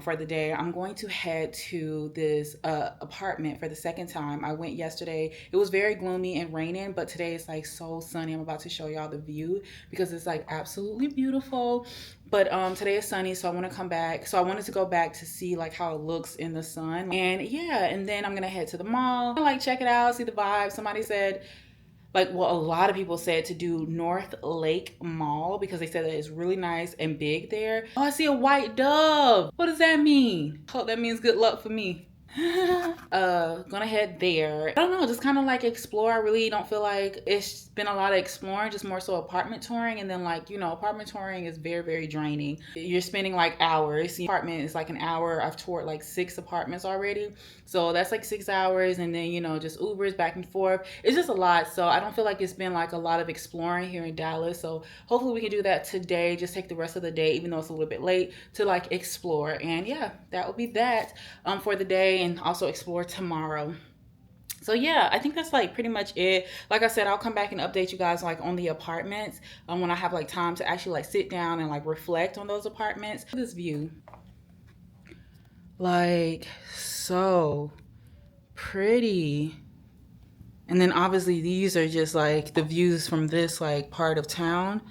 for the day. I'm going to head to this apartment for the second time. I went yesterday. It was very gloomy and raining, but today it's like so sunny. I'm about to show y'all the view because it's like absolutely beautiful. But today is sunny, so I want to come back. So I wanted to go back to see like how it looks in the sun. And yeah, and then I'm gonna head to the mall, like check it out, see the vibe. Somebody said, like, well, a lot of people said to do North Lake Mall because they said that it's really nice and big there. Oh, I see a white dove. What does that mean? Hope that means good luck for me. Gonna head there. I don't know, just kind of like explore. I really don't feel like it's been a lot of exploring, just more so apartment touring. And then like, you know, apartment touring is very draining. You're spending like hours. The apartment is like an hour. I've toured like 6 apartments already, so that's like 6 hours, and then, you know, just Ubers back and forth. It's just a lot, so I don't feel like it's been like a lot of exploring here in Dallas. So hopefully we can do that today. Just take the rest of the day, even though it's a little bit late, to like explore. And yeah, that will be that for the day, and also explore tomorrow. So yeah, I think that's like pretty much it. Like I said, I'll come back and update you guys like on the apartments when I have like time to actually like sit down and like reflect on those apartments. This view, like, so pretty. And then obviously these are just like the views from this like part of town,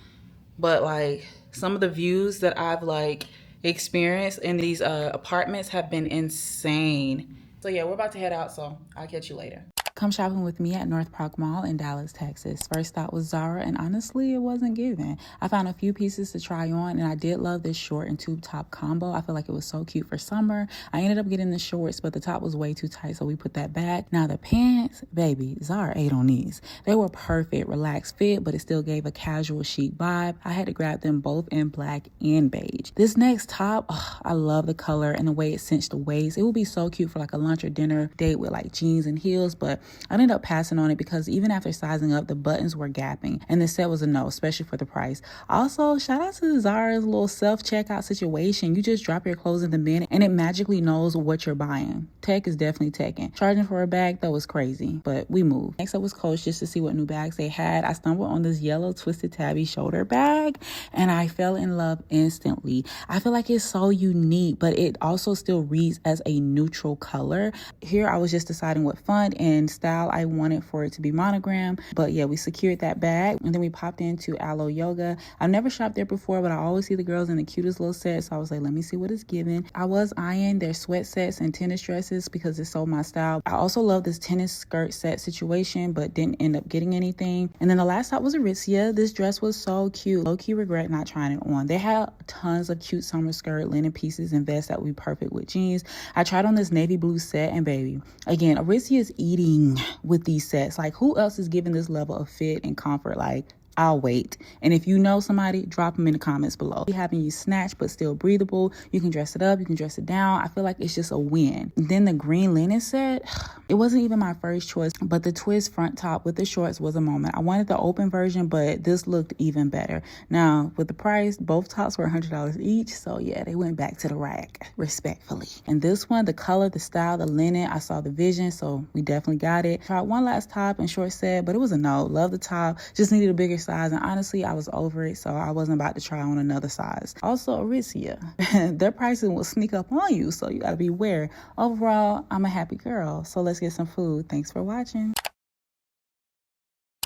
but like some of the views that I've like experienced in these apartments have been insane. So yeah, we're about to head out, so I'll catch you later. Come shopping with me at North Park Mall in Dallas, Texas. First stop was Zara, and honestly, it wasn't given. I found a few pieces to try on, and I did love this short and tube top combo. I feel like it was so cute for summer. I ended up getting the shorts, but the top was way too tight, so we put that back. Now the pants, baby, Zara ate on these. They were perfect, relaxed fit, but it still gave a casual chic vibe. I had to grab them both in black and beige. This next top, I love the color and the way it cinched the waist. It would be so cute for like a lunch or dinner date with like jeans and heels, but I ended up passing on it because even after sizing up, the buttons were gapping, and the set was a no, especially for the price. Also, shout out to Zara's little self-checkout situation. You just drop your clothes in the bin and it magically knows what you're buying. Tech is definitely teching. Charging for a bag though was crazy, but we moved. Next up was Coach, just to see what new bags they had. I stumbled on this yellow twisted tabby shoulder bag and I fell in love instantly. I feel like it's so unique, but it also still reads as a neutral color. Here I was just deciding what font and style I wanted for it to be monogram, but yeah, we secured that bag, and then we popped into Aloe Yoga. I've never shopped there before, but I always see the girls in the cutest little sets, so I was like, let me see what it's giving. I was eyeing their sweat sets and tennis dresses because it's so my style. I also love this tennis skirt set situation, but didn't end up getting anything. And then the last stop was Aritzia. This dress was so cute. Low-key regret not trying it on. They had tons of cute summer skirt, linen pieces, and vests that would be perfect with jeans. I tried on this navy blue set, and baby, again, Aritzia is eating with these sets. Like, who else is giving this level of fit and comfort? Like, I'll wait. And if you know somebody, drop them in the comments below. Having you snatch but still breathable. You can dress it up, you can dress it down. I feel like it's just a win. Then the green linen set, it wasn't even my first choice, but the twist front top with the shorts was a moment. I wanted the open version, but this looked even better. Now with the price, both tops were $100 each, so yeah, they went back to the rack, respectfully. And this one, the color, the style, the linen, I saw the vision, so we definitely got it. Tried one last top and short set, but it was a no. Love the top, just needed a bigger size, and honestly I was over it, so I wasn't about to try on another size. Also Aritzia, their pricing will sneak up on you, so you gotta beware. Overall, I'm a happy girl, so let's get some food. Thanks for watching.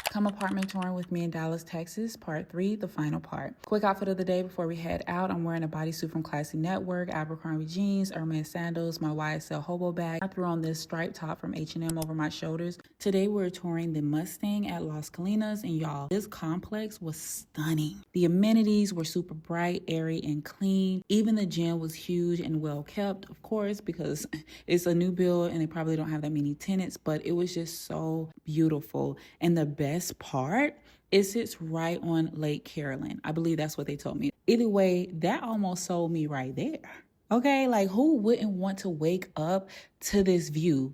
Come apartment touring with me in Dallas, Texas, part 3, the final part. Quick outfit of the day before we head out. I'm wearing a bodysuit from Classy Network, Abercrombie jeans, Hermes sandals, my YSL hobo bag. I threw on this striped top from H&M over my shoulders. Today we're touring the Mustang at Las Colinas, and y'all, this complex was stunning. The amenities were super bright, airy, and clean. Even the gym was huge and well kept, of course, because it's a new build and they probably don't have that many tenants, but it was just so beautiful. And the best part, it sits right on Lake Carolyn. I believe that's what they told me. Either way, that almost sold me right there. Okay, like who wouldn't want to wake up to this view?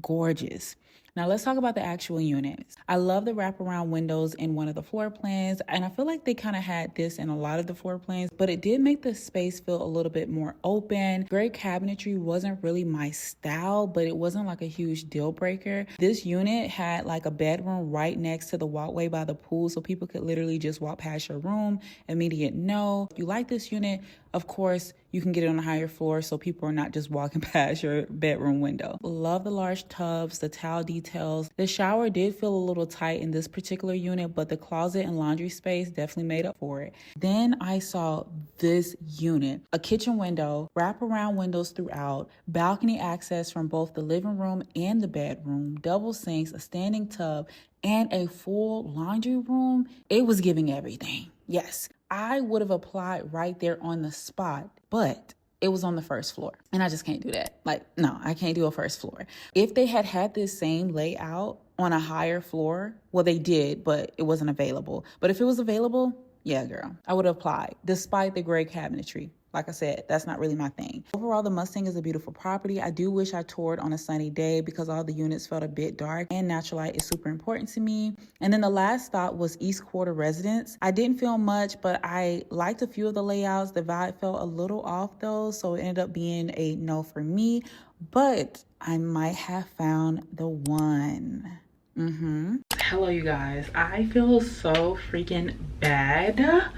Gorgeous. Now let's talk about the actual units. I love the wraparound windows in one of the floor plans, and I feel like they kind of had this in a lot of the floor plans, but it did make the space feel a little bit more open. Great cabinetry wasn't really my style, but it wasn't like a huge deal breaker. This unit had like a bedroom right next to the walkway by the pool, so people could literally just walk past your room, immediate no. If you like this unit, of course, you can get it on a higher floor so people are not just walking past your bedroom window. Love the large tubs, the towel details. The shower did feel a little tight in this particular unit, but the closet and laundry space definitely made up for it. Then I saw this unit, a kitchen window, wraparound windows throughout, balcony access from both the living room and the bedroom, double sinks, a standing tub, and a full laundry room. It was giving everything. Yes, I would have applied right there on the spot, but it was on the first floor and I just can't do that. Like, no, I can't do a first floor. If they had had this same layout on a higher floor, well, they did, but it wasn't available. But if it was available, yeah, girl, I would have applied despite the gray cabinetry. Like I said, that's not really my thing. Overall, the Mustang is a beautiful property. I do wish I toured on a sunny day because all the units felt a bit dark, and natural light is super important to me. And then the last stop was East Quarter Residence. I didn't film much, but I liked a few of the layouts. The vibe felt a little off though, so it ended up being a no for me, but I might have found the one. Hello, you guys. I feel so freaking bad.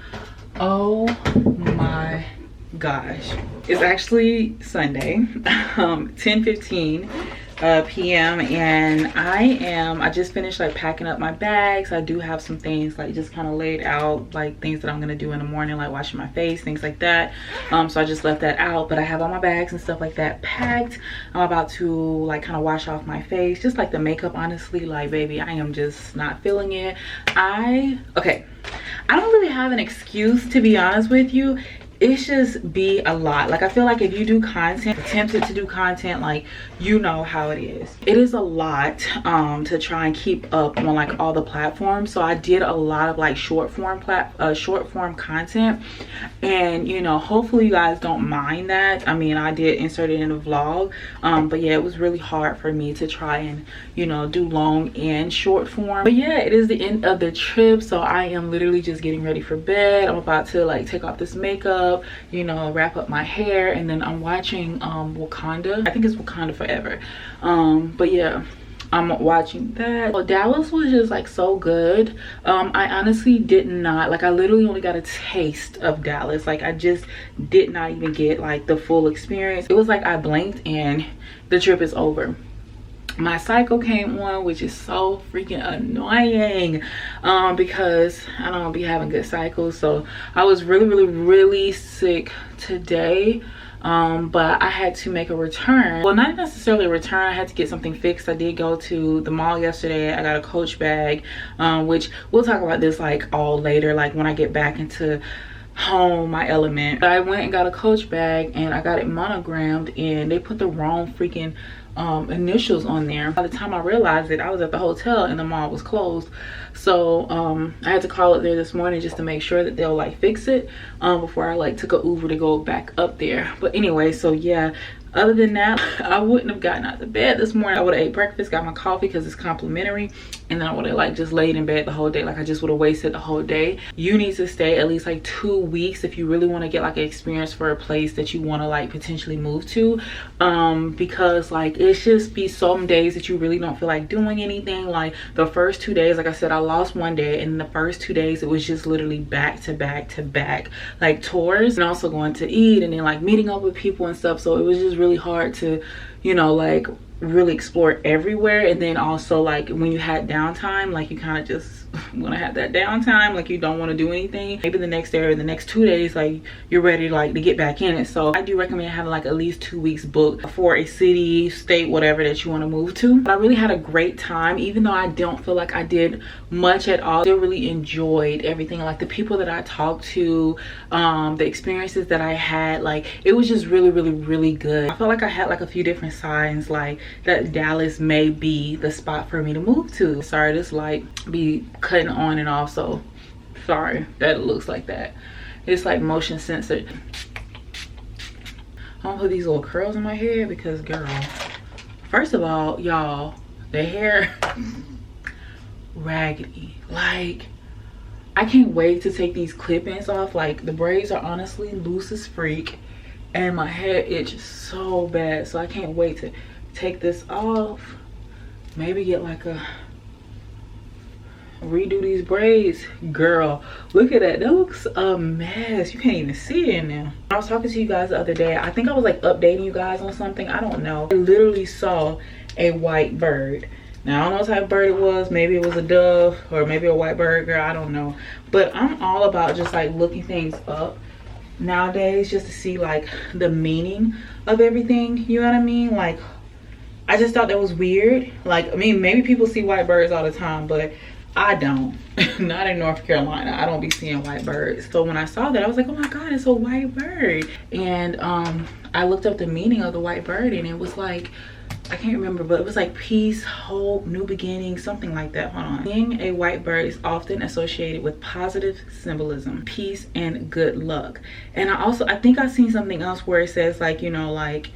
Oh my gosh, it's actually Sunday, 10:15 p.m. and I just finished like packing up my bags. I do have some things like just kind of laid out, like things that I'm gonna do in the morning, like washing my face, things like that. So I just left that out, but I have all my bags and stuff like that packed. I'm about to like kind of wash off my face, just like the makeup. Honestly, like baby, I am just not feeling it. I don't really have an excuse, to be honest with you. It's just be a lot. Like I feel like if you do content, attempted to do content, like you know how it is. It is a lot to try and keep up on like all the platforms. So I did a lot of like short form content, and you know, hopefully you guys don't mind that. I mean, I did insert it in a vlog, but yeah, it was really hard for me to try and, you know, do long and short form. But yeah, it is the end of the trip, so I am literally just getting ready for bed. I'm about to like take off this makeup, you know, wrap up my hair, and then I'm watching Wakanda. I think it's Wakanda Forever. But yeah, I'm watching that. Well, Dallas was just like so good. I honestly did not, like I literally only got a taste of Dallas. Like I just did not even get like the full experience. It was like I blinked and the trip is over. My cycle came on, which is so freaking annoying because I don't be having good cycles. So I was really sick today, but I had to make a return. Well, not necessarily a return. I had to get something fixed. I did go to the mall yesterday. I got a Coach bag, which we'll talk about this like all later, like when I get back into home, my element. I went and got a Coach bag and I got it monogrammed, and they put the wrong freaking initials on there. By the time I realized it, I was at the hotel and the mall was closed. So I had to call it there this morning just to make sure that they'll like fix it before I like took a Uber to go back up there. But anyway, so yeah, other than that, I wouldn't have gotten out of bed this morning. I would have ate breakfast, got my coffee because it's complimentary, and then I would have like just laid in bed the whole day. Like I just would have wasted the whole day. You need to stay at least like 2 weeks if you really want to get like an experience for a place that you want to like potentially move to, because like it's just be some days that you really don't feel like doing anything. Like the first 2 days, like I said, I lost one day, and the first 2 days it was just literally back to back to back like tours, and also going to eat and then like meeting up with people and stuff. So it was just really hard to, you know, like really explore everywhere, and then also like when you had downtime, like you kind of just want to have that downtime, like you don't want to do anything. Maybe the next day or the next 2 days, like you're ready like to get back in it. So I do recommend having like at least 2 weeks booked for a city, state, whatever that you want to move to. But I really had a great time, even though I don't feel like I did much at all. I still really enjoyed everything, like the people that I talked to, the experiences that I had. Like it was just really good. I felt like I had like a few different signs like that Dallas may be the spot for me to move to. Sorry, this light be cutting on and off, so sorry that it looks like that. It's like motion censored. I'm gonna put these little curls in my hair because girl, first of all, y'all, the hair raggedy. Like I can't wait to take these clip-ins off. Like the braids are honestly loose as freak and my hair itches so bad, so I can't wait to take this off. Maybe get like a redo these braids. Girl, look at that. That looks a mess. You can't even see it in there. I was talking to you guys the other day. I think I was like updating you guys on something. I don't know. I literally saw a white bird. Now I don't know what type of bird it was. Maybe it was a dove or maybe a white bird, girl. I don't know. But I'm all about just like looking things up nowadays just to see like the meaning of everything. You know what I mean? Like I just thought that was weird. Like I mean, maybe people see white birds all the time, but I don't. Not in North Carolina. I don't be seeing white birds. So when I saw that, I was like, oh my God, it's a white bird. And I looked up the meaning of the white bird, and it was like, I can't remember, but it was like peace, hope, new beginnings, something like that. Hold on. Being a white bird is often associated with positive symbolism, peace, and good luck. And I think I seen something else where it says like, you know, like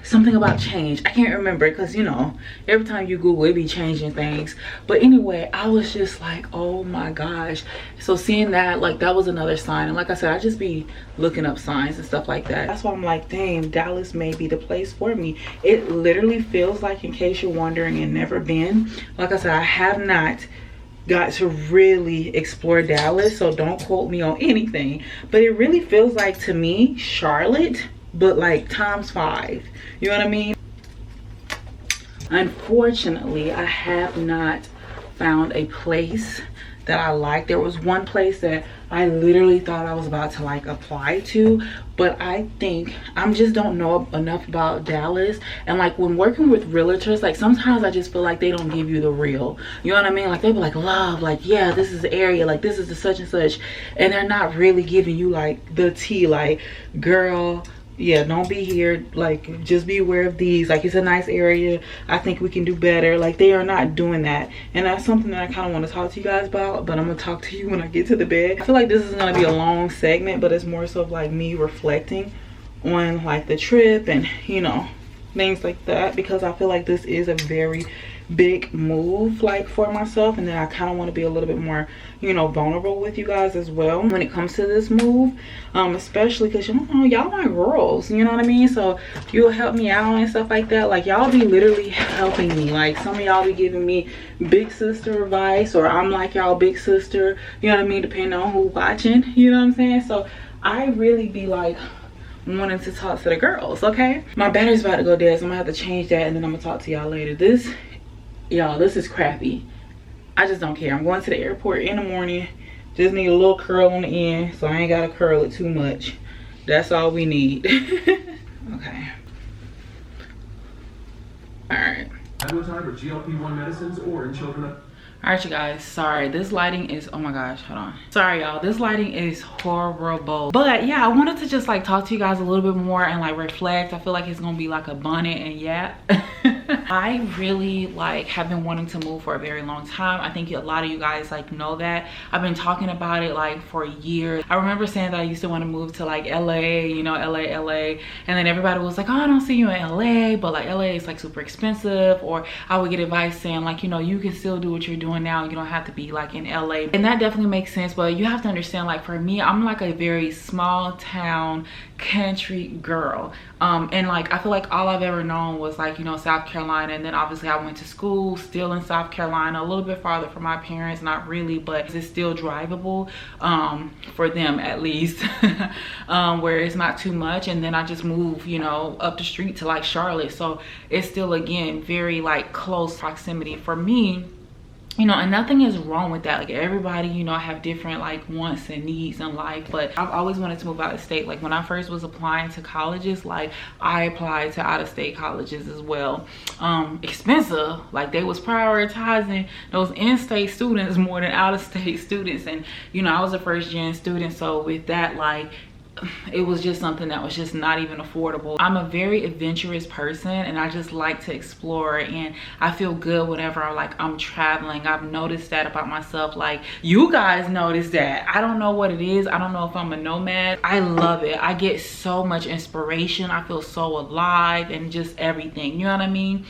something about change. I can't remember because, you know, every time you Google it be changing things. But anyway, I was just like, oh my gosh. So seeing that, like that was another sign. And like I said, I just be looking up signs and stuff like that. That's why I'm like, dang, Dallas may be the place for me. It literally feels like, in case you're wondering and never been, like I said, I have not got to really explore Dallas, so don't quote me on anything, but it really feels like to me Charlotte, but like ×5. You know what I mean? Unfortunately, I have not found a place that I like. There was one place that I literally thought I was about to like apply to, but I think I just don't know enough about Dallas. And like when working with realtors, like sometimes I just feel like they don't give you the real, you know what I mean? Like they be like, love, like yeah, this is the area, like this is the such and such, and they're not really giving you like the tea. Like girl, yeah, don't be here, like just be aware of these, like it's a nice area, I think we can do better. Like they are not doing that, and that's something that I kind of want to talk to you guys about, but I'm gonna talk to you when I get to the bed. I feel like this is gonna be a long segment, but it's more so of like me reflecting on like the trip and, you know, things like that, because I feel like this is a very big move like for myself, and then I kind of want to be a little bit more, you know, vulnerable with you guys as well when it comes to this move, especially because, you know, y'all my girls, you know what I mean? So you'll help me out and stuff like that. Like y'all be literally helping me. Like some of y'all be giving me big sister advice, or I'm like y'all big sister, you know what I mean, depending on who's watching, you know what I'm saying? So I really be like wanting to talk to the girls. Okay, my battery's about to go dead, so I'm gonna have to change that, and then I'm gonna talk to y'all later. This, y'all, this is crappy. I just don't care. I'm going to the airport in the morning. Just need a little curl on the end, so I ain't gotta curl it too much. That's all we need. Okay. All right. Or GLP-1 medicines, or in children. All right, you guys, sorry, this lighting is, oh my gosh, hold on, sorry y'all, this lighting is horrible. But yeah, I wanted to just like talk to you guys a little bit more and like reflect. I feel like it's gonna be like a bonnet and yap. I really like have been wanting to move for a very long time. I think a lot of you guys like know that. I've been talking about it like for years. I remember saying that I used to want to move to like LA, you know, LA, and then everybody was like, oh, I don't see you in LA, but like LA is like super expensive. Or I would get advice saying like, you know, you can still do what you're doing now, you don't have to be like in LA. And that definitely makes sense, but you have to understand, like for me, I'm like a very small town country girl. And like I feel like all I've ever known was like, you know, South Carolina, and then obviously I went to school still in South Carolina, a little bit farther from my parents, not really, but it's still drivable for them at least. Where it's not too much. And then I just moved, you know, up the street to like Charlotte, so it's still again very like close proximity for me. You know, and nothing is wrong with that. Like everybody, you know, have different like wants and needs in life, but I've always wanted to move out of state. Like when I first was applying to colleges, like I applied to out of state colleges as well. Expensive, like they was prioritizing those in-state students more than out of state students. And you know, I was a first gen student, so with that, like it was just something that was just not even affordable. I'm a very adventurous person, and I just like to explore, and I feel good whenever I'm traveling. I've noticed that about myself. Like you guys notice that. I don't know what it is. I don't know if I'm a nomad. I love it. I get so much inspiration. I feel so alive and just everything, you know what I mean,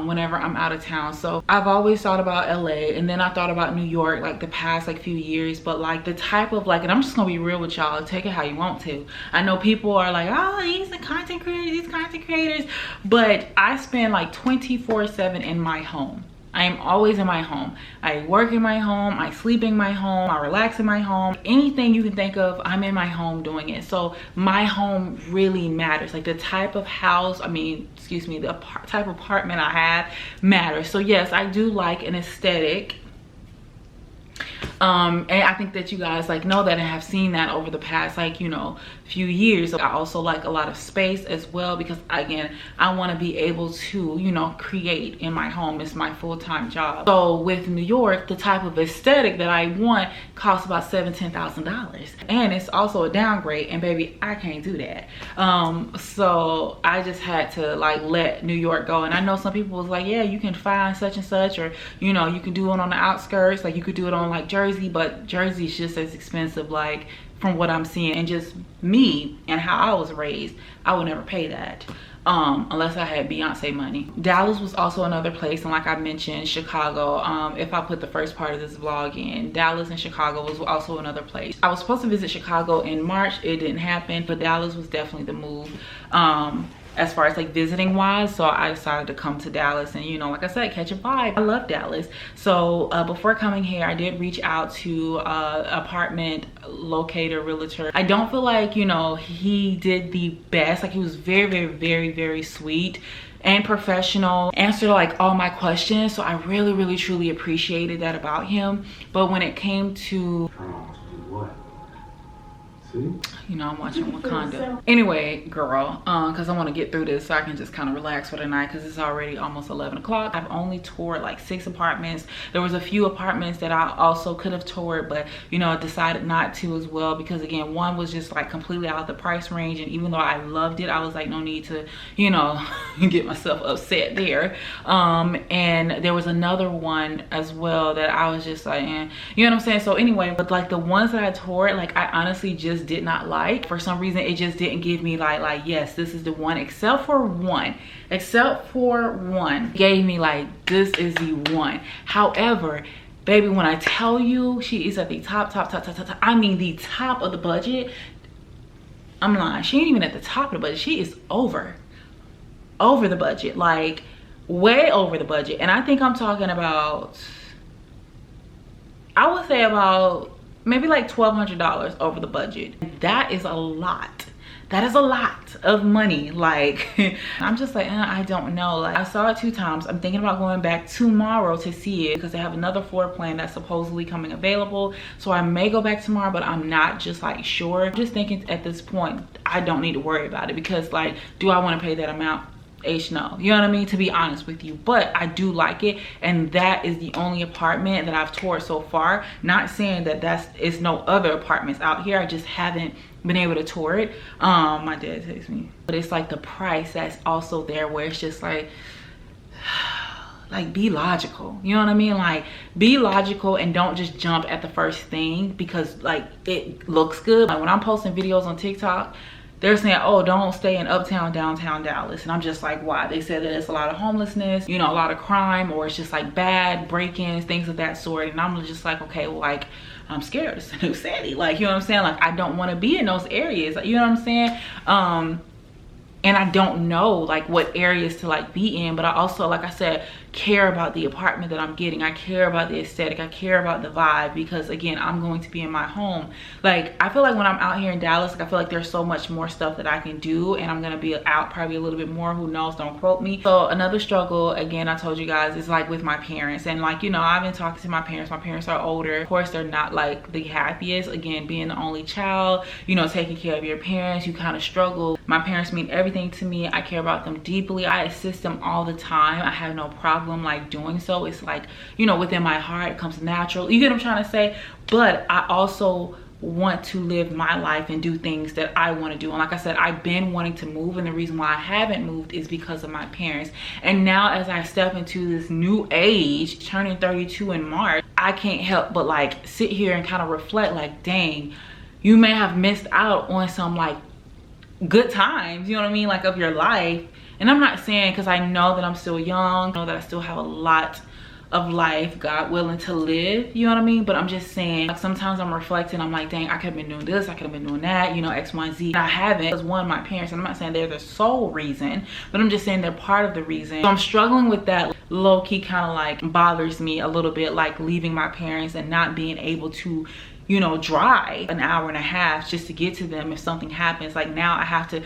whenever I'm out of town. So I've always thought about LA, and then I thought about New York like the past like few years. But like the type of like, and I'm just gonna be real with y'all, take it how you want to. I know people are like, oh, these content creators, but I spend like 24/7 in my home. I am always in my home. I work in my home, I sleep in my home, I relax in my home. Anything you can think of, I'm in my home doing it. So my home really matters. Like the type of house, the type of apartment I have matters. So yes, I do like an aesthetic. And I think that you guys like know that and have seen that over the past like, you know, few years. I also like a lot of space as well, because again, I want to be able to, you know, create in my home. It's my full-time job. So with New York, the type of aesthetic that I want costs about $10,000, and it's also a downgrade, and baby, I can't do that. So I just had to like let New York go. And I know some people was like, yeah, you can find such and such, or you know, you can do it on the outskirts, like you could do it on like Jersey, but Jersey's just as expensive, like from what I'm seeing, and just me and how I was raised, I would never pay that unless I had Beyonce money. Dallas was also another place, and like I mentioned, Chicago, if I put the first part of this vlog in, Dallas and Chicago was also another place. I was supposed to visit Chicago in March, it didn't happen, but Dallas was definitely the move as far as like visiting wise. So I decided to come to Dallas and, you know, like I said, catch a vibe. I love Dallas. So before coming here, I did reach out to apartment locator realtor. I don't feel like, you know, he did the best. Like he was very sweet and professional, answered like all my questions. So I really truly appreciated that about him. But when it came to you know, I'm watching Wakanda. Anyway, girl, because I want to get through this so I can just kind of relax for the night, because it's already almost 11 o'clock. I've only toured like 6 apartments. There was a few apartments that I also could have toured, but you know, I decided not to as well, because again, one was just like completely out of the price range, and even though I loved it, I was like, no need to, you know, get myself upset there. And there was another one as well that I was just like, you know what I'm saying? So anyway, but like the ones that I toured, like I honestly just did not like. For some reason, it just didn't give me like yes, this is the one, except for one gave me like, this is the one. However, baby, when I tell you she is at the top, I mean the top of the budget, I'm lying. She ain't even at the top of the budget. She is over the budget, like way over the budget. And I think I'm talking about, I would say about maybe like $1,200 over the budget. That is a lot. That is a lot of money. Like I'm just like, I don't know. Like I saw it 2 times. I'm thinking about going back tomorrow to see it, because they have another floor plan that's supposedly coming available. So I may go back tomorrow, but I'm not just like sure. I'm just thinking at this point, I don't need to worry about it, because like, do I want to pay that amount? No, you know what I mean, to be honest with you. But I do like it, and that is the only apartment that I've toured so far. Not saying that it's no other apartments out here, I just haven't been able to tour it. My dad texts me, but it's like the price that's also there, where it's just like be logical, you know what I mean? Like be logical and don't just jump at the first thing because like it looks good. Like when I'm posting videos on TikTok, they're saying, oh, don't stay in uptown, downtown Dallas. And I'm just like, why? They said that it's a lot of homelessness, you know, a lot of crime, or it's just like bad break-ins, things of that sort. And I'm just like, okay, well, like, I'm scared. It's a new city. Like, you know what I'm saying? Like, I don't want to be in those areas. Like, you know what I'm saying? And I don't know like what areas to like be in, but I also, like I said, care about the apartment that I'm getting. I care about the aesthetic. I care about the vibe, because again, I'm going to be in my home. Like, I feel like when I'm out here in Dallas, like, I feel like there's so much more stuff that I can do, and I'm gonna be out probably a little bit more, who knows, don't quote me. So another struggle, again, I told you guys, is like with my parents. And like, you know, I've been talking to my parents. My parents are older. Of course, they're not like the happiest. Again, being the only child, you know, taking care of your parents, you kind of struggle. My parents mean everything to me. I care about them deeply. I assist them all the time. I have no problem like doing so. It's like, you know, within my heart, it comes natural. You get what I'm trying to say? But I also want to live my life and do things that I want to do. And like I said, I've been wanting to move, and the reason why I haven't moved is because of my parents. And now, as I step into this new age, turning 32 in March, I can't help but like sit here and kind of reflect like, dang, you may have missed out on some like good times, you know what I mean, like of your life. And I'm not saying, because I know that I'm still young, I know that I still have a lot of life, God willing, to live, you know what I mean? But I'm just saying, like, sometimes I'm reflecting, I'm like, dang, I could have been doing this, I could have been doing that, you know, X, Y, Z. And I haven't, because one, my parents, and I'm not saying they're the sole reason, but I'm just saying they're part of the reason. So I'm struggling with that. Low-key kind of like bothers me a little bit, like leaving my parents and not being able to, you know, drive an hour and a half just to get to them if something happens. Like, now I have to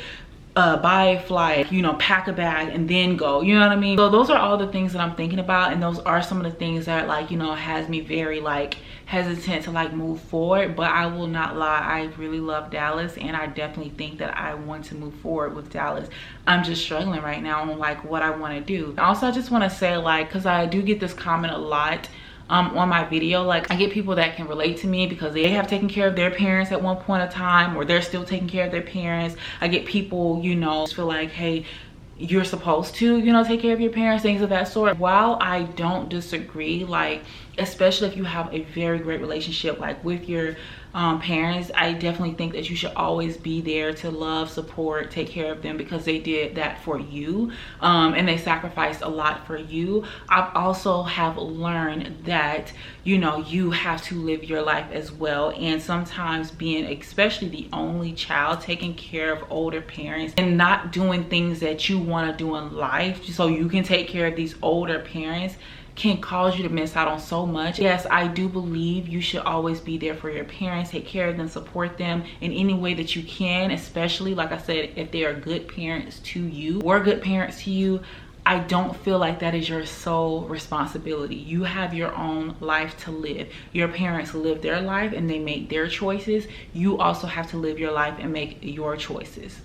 buy a flight, you know, pack a bag and then go, you know what I mean? So those are all the things that I'm thinking about, and those are some of the things that, like, you know, has me very like hesitant to like move forward. But I will not lie, I really love Dallas, and I definitely think that I want to move forward with Dallas. I'm just struggling right now on like what I want to do. Also, I just want to say, like, because I do get this comment a lot on my video, like, I get people that can relate to me because they have taken care of their parents at one point in time, or they're still taking care of their parents. I get people, you know, feel like, hey, you're supposed to, you know, take care of your parents, things of that sort. While I don't disagree, like, especially if you have a very great relationship like with your parents, I definitely think that you should always be there to love, support, take care of them, because they did that for you, and they sacrificed a lot for you. I've also have learned that, you know, you have to live your life as well, and sometimes being, especially the only child, taking care of older parents and not doing things that you want to do in life so you can take care of these older parents can cause you to miss out on so much. Yes, I do believe you should always be there for your parents, take care of them, support them in any way that you can, especially, like I said, if they are good parents to you or good parents to you. I don't feel like that is your sole responsibility. You have your own life to live. Your parents live their life and they make their choices. You also have to live your life and make your choices.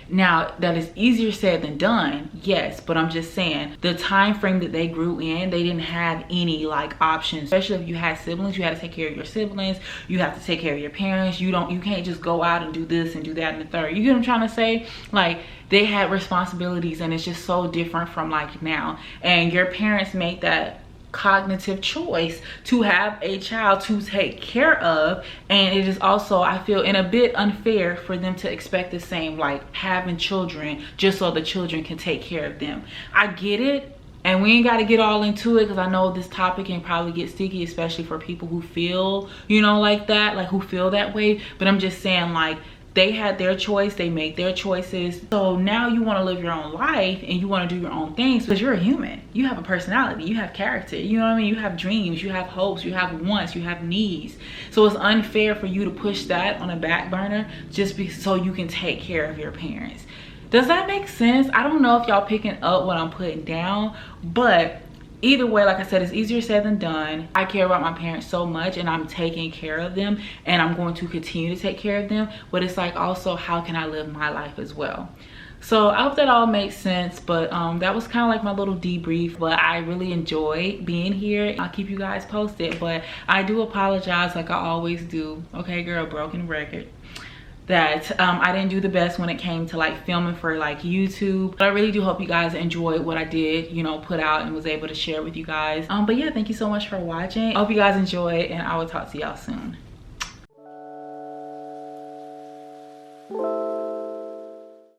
Now, that is easier said than done, yes, but I'm just saying, the time frame that they grew in, they didn't have any like options. Especially if you had siblings, you had to take care of your siblings, you have to take care of your parents. You can't just go out and do this and do that and the third. You get what I'm trying to say? Like, they had responsibilities, and it's just so different from like now. And your parents made that cognitive choice to have a child to take care of, and it is also, I feel, in a bit unfair for them to expect the same, like having children just so the children can take care of them. I get it, and we ain't got to get all into it, because I know this topic can probably get sticky, especially for people who feel, you know, like that, like who feel that way. But I'm just saying, like, they had their choice, they made their choices. So now you want to live your own life and you want to do your own things, because you're a human. You have a personality, you have character, you know what I mean? You have dreams, you have hopes, you have wants, you have needs. So it's unfair for you to push that on a back burner just so you can take care of your parents. Does that make sense? I don't know if y'all picking up what I'm putting down, but either way, like I said, it's easier said than done. I care about my parents so much, and I'm taking care of them, and I'm going to continue to take care of them. But it's like, also, how can I live my life as well? So I hope that all makes sense. But that was kind of like my little debrief. But I really enjoy being here. I'll keep you guys posted. But I do apologize, like I always do. Okay, girl, broken record. That I didn't do the best when it came to like filming for like YouTube. But I really do hope you guys enjoyed what I did, you know, put out and was able to share with you guys. But yeah, thank you so much for watching. I hope you guys enjoyed, and I will talk to y'all soon.